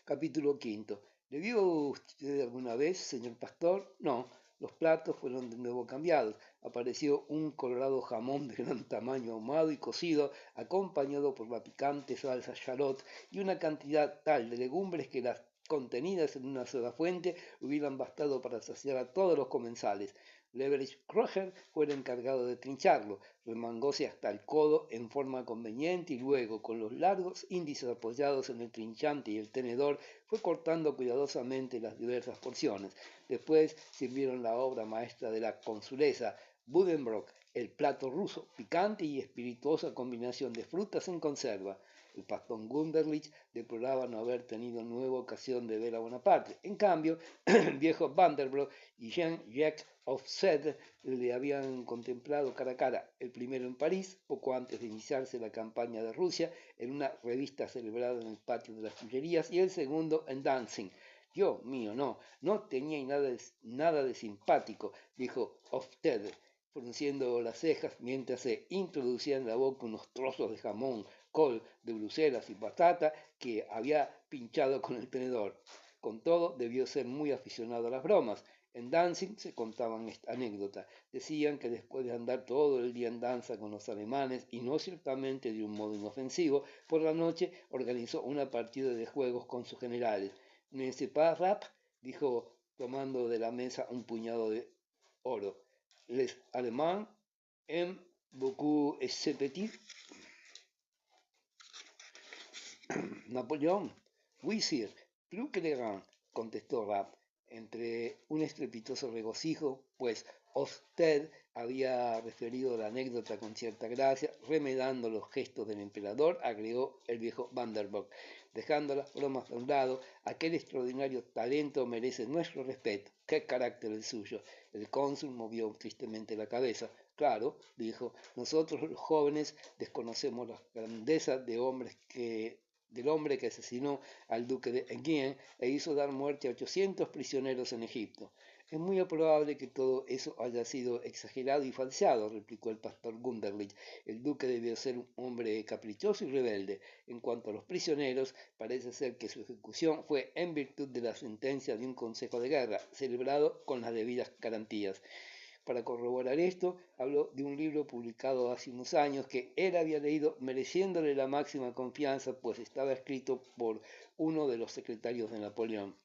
Capítulo quinto. ¿Le vio usted alguna vez, señor pastor? No, los platos fueron de nuevo cambiados. Apareció un colorado jamón de gran tamaño ahumado y cocido, acompañado por la picante salsa charlotte y una cantidad tal de legumbres que las contenidas en una sola fuente hubieran bastado para saciar a todos los comensales. Leverage Kroger fue el encargado de trincharlo, remangóse hasta el codo en forma conveniente y luego, con los largos índices apoyados en el trinchante y el tenedor, fue cortando cuidadosamente las diversas porciones. Después sirvieron la obra maestra de la consulesa, Buddenbrook, el plato ruso, picante y espirituosa combinación de frutas en conserva. El pastor Gunderlich deploraba no haber tenido nueva ocasión de ver a Bonaparte. En cambio, el viejo Vanderbroek y Jean-Jacques Ofsted le habían contemplado cara a cara, el primero en París, poco antes de iniciarse la campaña de Rusia, en una revista celebrada en el patio de las Tullerías, y el segundo en Danzig. Dios mío, no tenía nada de simpático, dijo Ofsted, frunciendo las cejas mientras se introducía en la boca unos trozos de jamón, col de Bruselas y patata que había pinchado con el tenedor. Con todo, debió ser muy aficionado a las bromas. En Danzig se contaban esta anécdota. Decían que después de andar todo el día en danza con los alemanes, y no ciertamente de un modo inofensivo, por la noche organizó una partida de juegos con sus generales. «Ne sais pas rap», dijo tomando de la mesa un puñado de oro. «Les Allemands aiment beaucoup ce petit». Napoleón. Oui, sir. Plus que le grand, contestó Rapp, entre un estrepitoso regocijo, pues Ofsted había referido la anécdota con cierta gracia, remedando los gestos del emperador, agregó el viejo Vanderbilt. Dejando las bromas a un lado, aquel extraordinario talento merece nuestro respeto. ¡Qué carácter el suyo! El cónsul movió tristemente la cabeza. Claro, dijo, nosotros los jóvenes desconocemos la grandeza del hombre que asesinó al duque de Enghien e hizo dar muerte a 800 prisioneros en Egipto. Es muy probable que todo eso haya sido exagerado y falseado, replicó el pastor Gunderlich. El duque debió ser un hombre caprichoso y rebelde. En cuanto a los prisioneros, parece ser que su ejecución fue en virtud de la sentencia de un consejo de guerra, celebrado con las debidas garantías. Para corroborar esto, habló de un libro publicado hace unos años que él había leído mereciéndole la máxima confianza, pues estaba escrito por uno de los secretarios de Napoleón.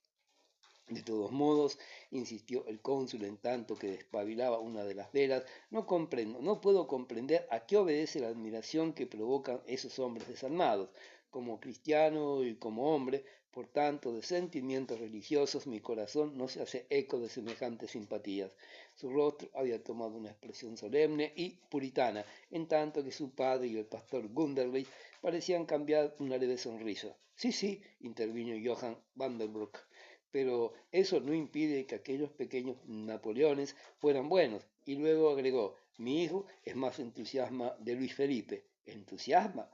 De todos modos, insistió el cónsul en tanto que despabilaba una de las velas, no puedo comprender a qué obedece la admiración que provocan esos hombres desarmados. Como cristiano y como hombre, por tanto, de sentimientos religiosos, mi corazón no se hace eco de semejantes simpatías. Su rostro había tomado una expresión solemne y puritana, en tanto que su padre y el pastor Gunderley parecían cambiar una leve sonrisa. Sí, sí, intervino Johann Vanderbroek, pero eso no impide que aquellos pequeños Napoleones fueran buenos. Y luego agregó, mi hijo es más entusiasma de Luis Felipe. ¿Entusiasma?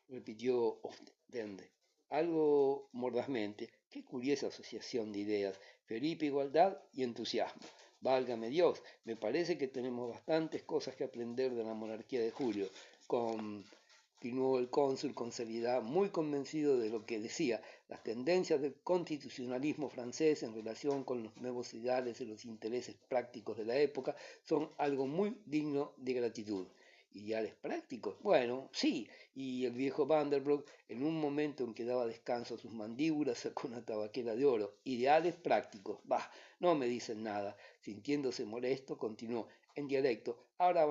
Repitió Ostende, algo mordazmente. Qué curiosa asociación de ideas. Felipe, igualdad y entusiasmo. Válgame Dios, me parece que tenemos bastantes cosas que aprender de la monarquía de Julio. Continuó el cónsul con seriedad, muy convencido de lo que decía. Las tendencias del constitucionalismo francés en relación con los nuevos ideales y los intereses prácticos de la época son algo muy digno de gratitud. ¿Ideales prácticos? Bueno, sí, y el viejo Vanderbroek, en un momento en que daba descanso a sus mandíbulas, sacó una tabaquera de oro. Ideales prácticos. Bah, no me dicen nada. Sintiéndose molesto, continuó en dialecto. Ahora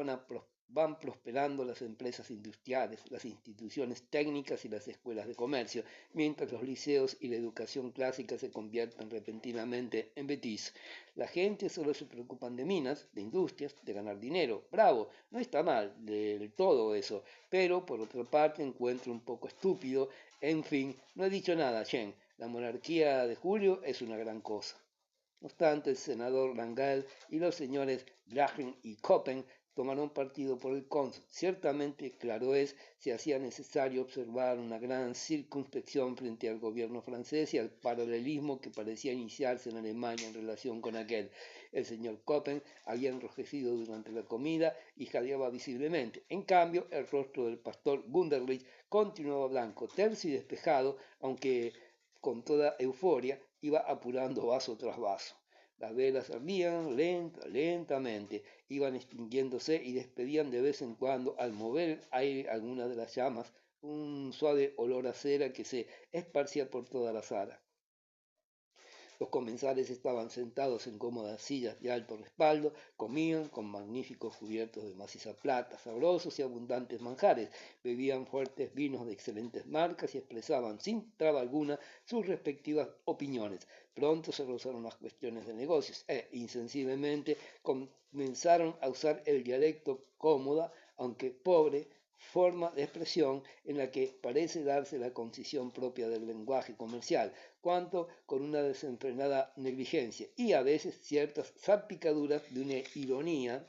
van prosperando las empresas industriales, las instituciones técnicas y las escuelas de comercio, mientras los liceos y la educación clásica se convierten repentinamente en betis. La gente solo se preocupan de minas, de industrias, de ganar dinero. Bravo, no está mal del todo eso, pero por otra parte encuentro un poco estúpido. En fin, no he dicho nada, Chen. La monarquía de Julio es una gran cosa. No obstante, el senador Langal y los señores Graham y Coppen tomaron partido por el cónsul. Ciertamente, claro es, se hacía necesario observar una gran circunspección frente al gobierno francés y al paralelismo que parecía iniciarse en Alemania en relación con aquel. El señor Coppen había enrojecido durante la comida y jadeaba visiblemente. En cambio, el rostro del pastor Gunderlich continuaba blanco, terso y despejado, aunque con toda euforia iba apurando vaso tras vaso. Las velas ardían lentamente, iban extinguiéndose y despedían de vez en cuando, al mover el aire algunas de las llamas, un suave olor a cera que se esparcía por toda la sala. Los comensales estaban sentados en cómodas sillas de alto respaldo, comían con magníficos cubiertos de maciza plata, sabrosos y abundantes manjares, bebían fuertes vinos de excelentes marcas y expresaban sin traba alguna sus respectivas opiniones. Pronto se rozaron las cuestiones de negocios insensiblemente comenzaron a usar el dialecto cómoda, aunque pobre, forma de expresión en la que parece darse la concisión propia del lenguaje comercial, cuanto con una desenfrenada negligencia y a veces ciertas salpicaduras de una ironía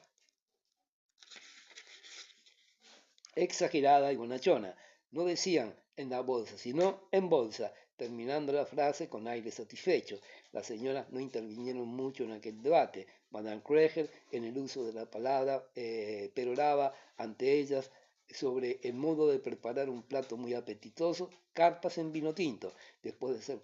exagerada y bonachona. No decían en la bolsa, sino en bolsa, terminando la frase con aire satisfecho. Las señoras no intervinieron mucho en aquel debate. Madame Kreger, en el uso de la palabra, peroraba ante ellas sobre el modo de preparar un plato muy apetitoso, carpas en vino tinto, después de ser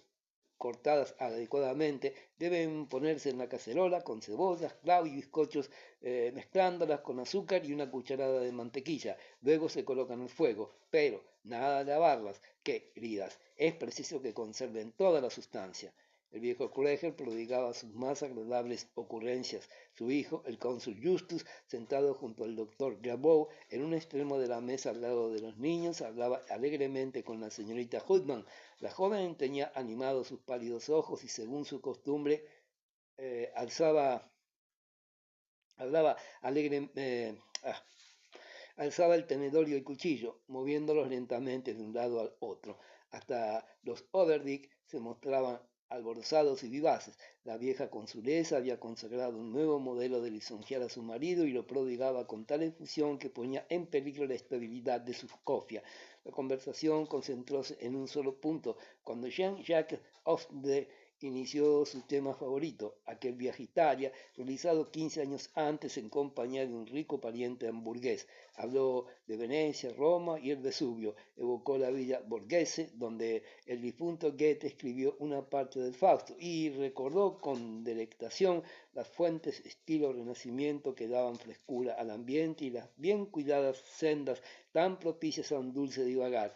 cortadas adecuadamente, deben ponerse en la cacerola con cebollas, clavos y bizcochos, mezclándolas con azúcar y una cucharada de mantequilla. Luego se colocan al fuego, pero nada de lavarlas, que, queridas, es preciso que conserven toda la sustancia. El viejo Kreger prodigaba sus más agradables ocurrencias. Su hijo, el cónsul Justus, sentado junto al doctor Grabow en un extremo de la mesa al lado de los niños, hablaba alegremente con la señorita Hutman. La joven tenía animados sus pálidos ojos y, según su costumbre, hablaba alegre, alzaba el tenedor y el cuchillo, moviéndolos lentamente de un lado al otro. Hasta los Overdick se mostraban alborozados y vivaces. La vieja consulesa había consagrado un nuevo modelo de lisonjear a su marido y lo prodigaba con tal efusión que ponía en peligro la estabilidad de su cofia. La conversación concentróse en un solo punto, cuando Jean-Jacques Ofde inició su tema favorito, aquel viaje a Italia, realizado 15 años antes en compañía de un rico pariente hamburgués. Habló de Venecia, Roma y el Vesubio, evocó la villa Borghese, donde el difunto Goethe escribió una parte del Fausto, y recordó con delectación las fuentes estilo Renacimiento que daban frescura al ambiente y las bien cuidadas sendas tan propicias a un dulce divagar.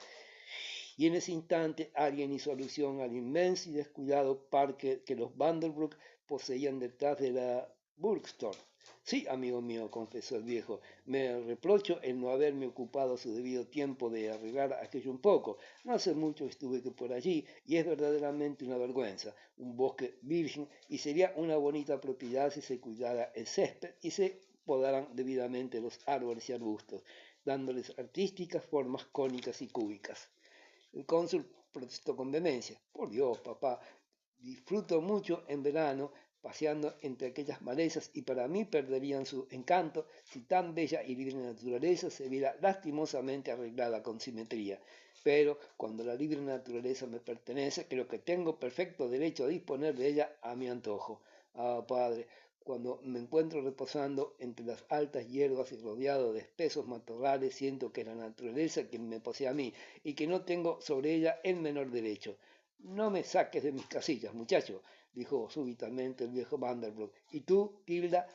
Y en ese instante alguien hizo alusión al inmenso y descuidado parque que los Vanderbroek poseían detrás de la Burgstore. Sí, amigo mío, confesó el viejo, me reprocho el no haberme ocupado a su debido tiempo de arreglar aquello un poco. No hace mucho estuve que por allí y es verdaderamente una vergüenza. Un bosque virgen y sería una bonita propiedad si se cuidara el césped y se podaran debidamente los árboles y arbustos, dándoles artísticas formas cónicas y cúbicas. El cónsul protestó con vehemencia. Por Dios, papá, disfruto mucho en verano paseando entre aquellas malezas y para mí perderían su encanto si tan bella y libre naturaleza se viera lastimosamente arreglada con simetría. Pero cuando la libre naturaleza me pertenece, creo que tengo perfecto derecho a disponer de ella a mi antojo. Ah, padre, cuando me encuentro reposando entre las altas hierbas y rodeado de espesos matorrales, siento que es la naturaleza quien me posee a mí y que no tengo sobre ella el menor derecho. No me saques de mis casillas, muchacho, dijo súbitamente el viejo Vanderbroek. Y tú, Tilda,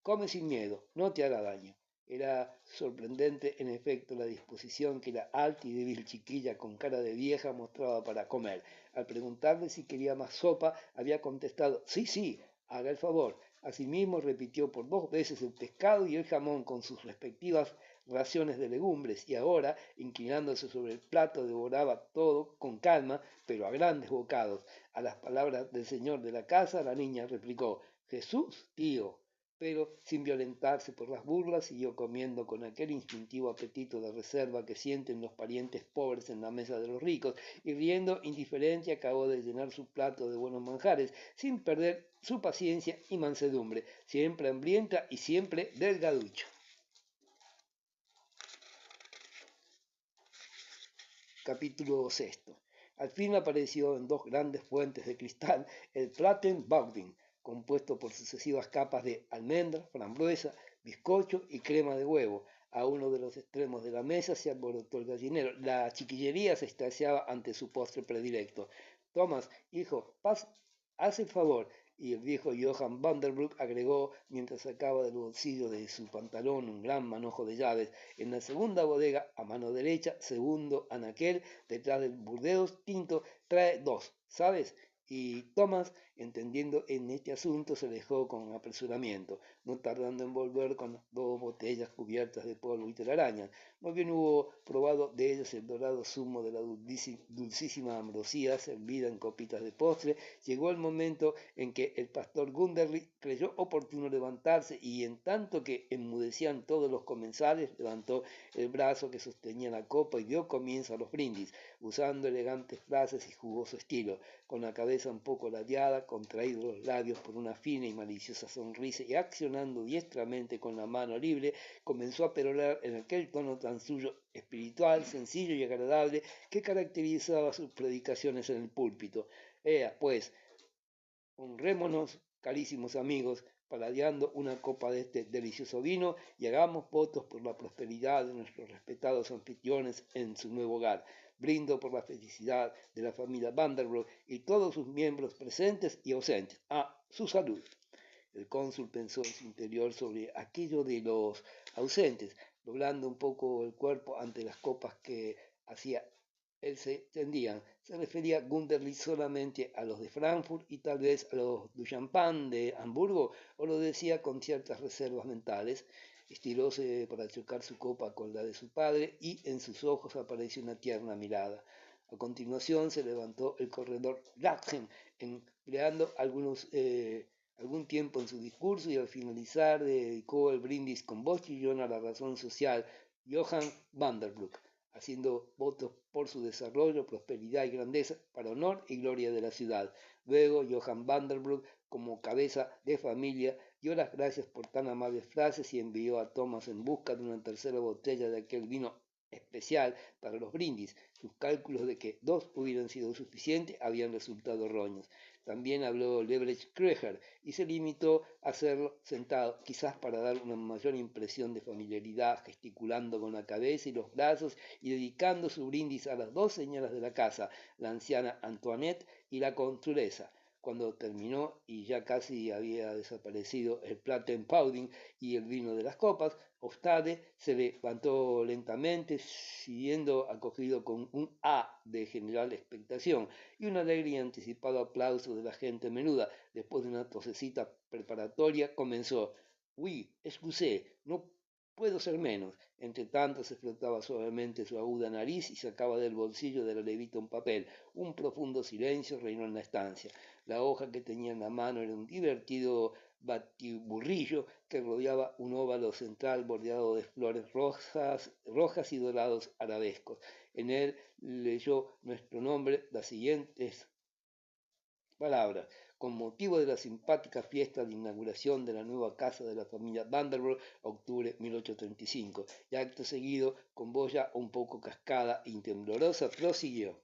come sin miedo, no te hará daño. Era sorprendente, en efecto, la disposición que la alta y débil chiquilla con cara de vieja mostraba para comer. Al preguntarle si quería más sopa, había contestado, sí, sí, haga el favor. Asimismo repitió por 2 veces el pescado y el jamón con sus respectivas raciones de legumbres y ahora, inclinándose sobre el plato, devoraba todo con calma, pero a grandes bocados. A las palabras del señor de la casa, la niña replicó, Jesús, tío, pero sin violentarse por las burlas, siguió comiendo con aquel instintivo apetito de reserva que sienten los parientes pobres en la mesa de los ricos, y riendo indiferente acabó de llenar su plato de buenos manjares, sin perder su paciencia y mansedumbre, siempre hambrienta y siempre delgaducho. Capítulo sexto. Al fin apareció en 2 grandes fuentes de cristal el Plattenbaugding, compuesto por sucesivas capas de almendra, frambuesa, bizcocho y crema de huevo. A uno de los extremos de la mesa se alborotó el gallinero. La chiquillería se extasiaba ante su postre predilecto. Tomás, hijo, haz el favor. Y el viejo Johann Vanderbroek agregó, mientras sacaba del bolsillo de su pantalón un gran manojo de llaves, en la segunda bodega, a mano derecha, segundo anaquel, detrás del burdeos tinto, trae 2, ¿sabes? Y Thomas, entendiendo en este asunto, se alejó con apresuramiento, no tardando en volver con las 2 botellas cubiertas de polvo y telarañas. Más bien hubo probado de ellas el dorado zumo de la dulcísima ambrosía servida en copitas de postre. Llegó el momento en que el pastor Gunderly creyó oportuno levantarse y en tanto que enmudecían todos los comensales, levantó el brazo que sostenía la copa y dio comienzo a los brindis, usando elegantes frases y jugoso estilo, con la cabeza un poco ladeada, contraídos los labios por una fina y maliciosa sonrisa y accionando diestramente con la mano libre, comenzó a perorar en aquel tono tan suyo, espiritual, sencillo y agradable que caracterizaba sus predicaciones en el púlpito. Ea, pues, honrémonos, carísimos amigos, paladeando una copa de este delicioso vino y hagamos votos por la prosperidad de nuestros respetados anfitriones en su nuevo hogar. Brindo por la felicidad de la familia Vanderbroek y todos sus miembros presentes y ausentes. A su salud. El cónsul pensó en su interior sobre aquello de los ausentes, doblando un poco el cuerpo ante las copas que hacía él se tendían. Se refería Gunderlich solamente a los de Frankfurt y tal vez a los du Champagne de Hamburgo, o lo decía con ciertas reservas mentales. Estilóse para chocar su copa con la de su padre y en sus ojos apareció una tierna mirada. A continuación se levantó el corredor Ratgen, empleando algún tiempo en su discurso y al finalizar dedicó el brindis con voz chillona a la razón social Johann Vanderbroek, haciendo votos por su desarrollo, prosperidad y grandeza para honor y gloria de la ciudad. Luego Johann Vanderbroek, como cabeza de familia, dio las gracias por tan amables frases y envió a Thomas en busca de una tercera botella de aquel vino especial para los brindis. Sus cálculos de que 2 hubieran sido suficientes habían resultado erróneos. También habló Lebrecht Krüger y se limitó a hacerlo sentado, quizás para dar una mayor impresión de familiaridad, gesticulando con la cabeza y los brazos y dedicando su brindis a las 2 señoras de la casa, la anciana Antoinette y la consulesa. Cuando terminó y ya casi había desaparecido el Plattenpaulding y el vino de las copas, Ostade se levantó lentamente, siguiendo acogido con un de general expectación y un alegre y anticipado aplauso de la gente menuda. Después de una tosecita preparatoria, comenzó: «Oui, excusez, no puedo ser menos». Entre tanto se frotaba suavemente su aguda nariz y sacaba del bolsillo de la levita un papel. Un profundo silencio reinó en la estancia. La hoja que tenía en la mano era un divertido batiburrillo que rodeaba un óvalo central bordeado de flores rojas y dorados arabescos. En él leyó nuestro nombre, las siguientes palabras: con motivo de la simpática fiesta de inauguración de la nueva casa de la familia Vanderbilt, octubre 1835. Y acto seguido, con voz ya un poco cascada y temblorosa, prosiguió: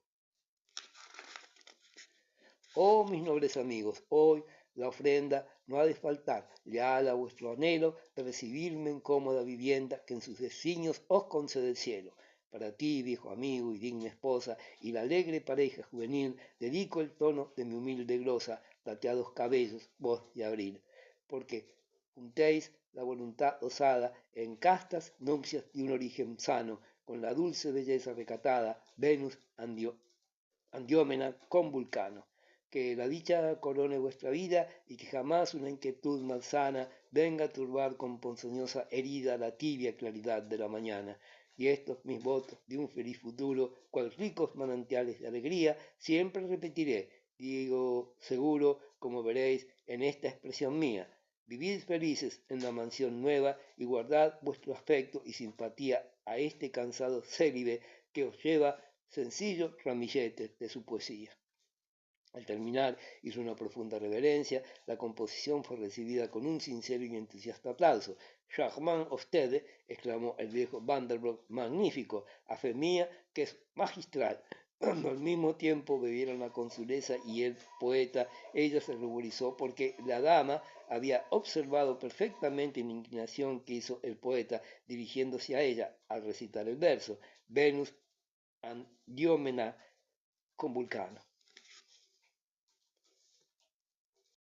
«Oh, mis nobles amigos, hoy la ofrenda no ha de faltar, leal a vuestro anhelo de recibirme en cómoda vivienda que en sus designios os concede el cielo. Para ti, viejo amigo y digna esposa, y la alegre pareja juvenil, dedico el tono de mi humilde glosa, plateados cabellos, voz de abril, porque juntéis la voluntad osada en castas nupcias de un origen sano, con la dulce belleza recatada, Venus Andiómena con Vulcano. Que la dicha corone vuestra vida y que jamás una inquietud malsana venga a turbar con ponzoñosa herida la tibia claridad de la mañana. Y estos mis votos de un feliz futuro, cual ricos manantiales de alegría, siempre repetiré, digo seguro, como veréis en esta expresión mía. Vivid felices en la mansión nueva y guardad vuestro afecto y simpatía a este cansado célibe que os lleva sencillo ramillete de su poesía». Al terminar hizo una profunda reverencia. La composición fue recibida con un sincero y entusiasta aplauso. «Charmant Ostede», exclamó el viejo Vanderbilt, «magnífico, a fe mía que es magistral». Cuando al mismo tiempo bebieron la consuleza y el poeta, ella se ruborizó porque la dama había observado perfectamente la inclinación que hizo el poeta dirigiéndose a ella al recitar el verso: «Venus Andiómena con Vulcano».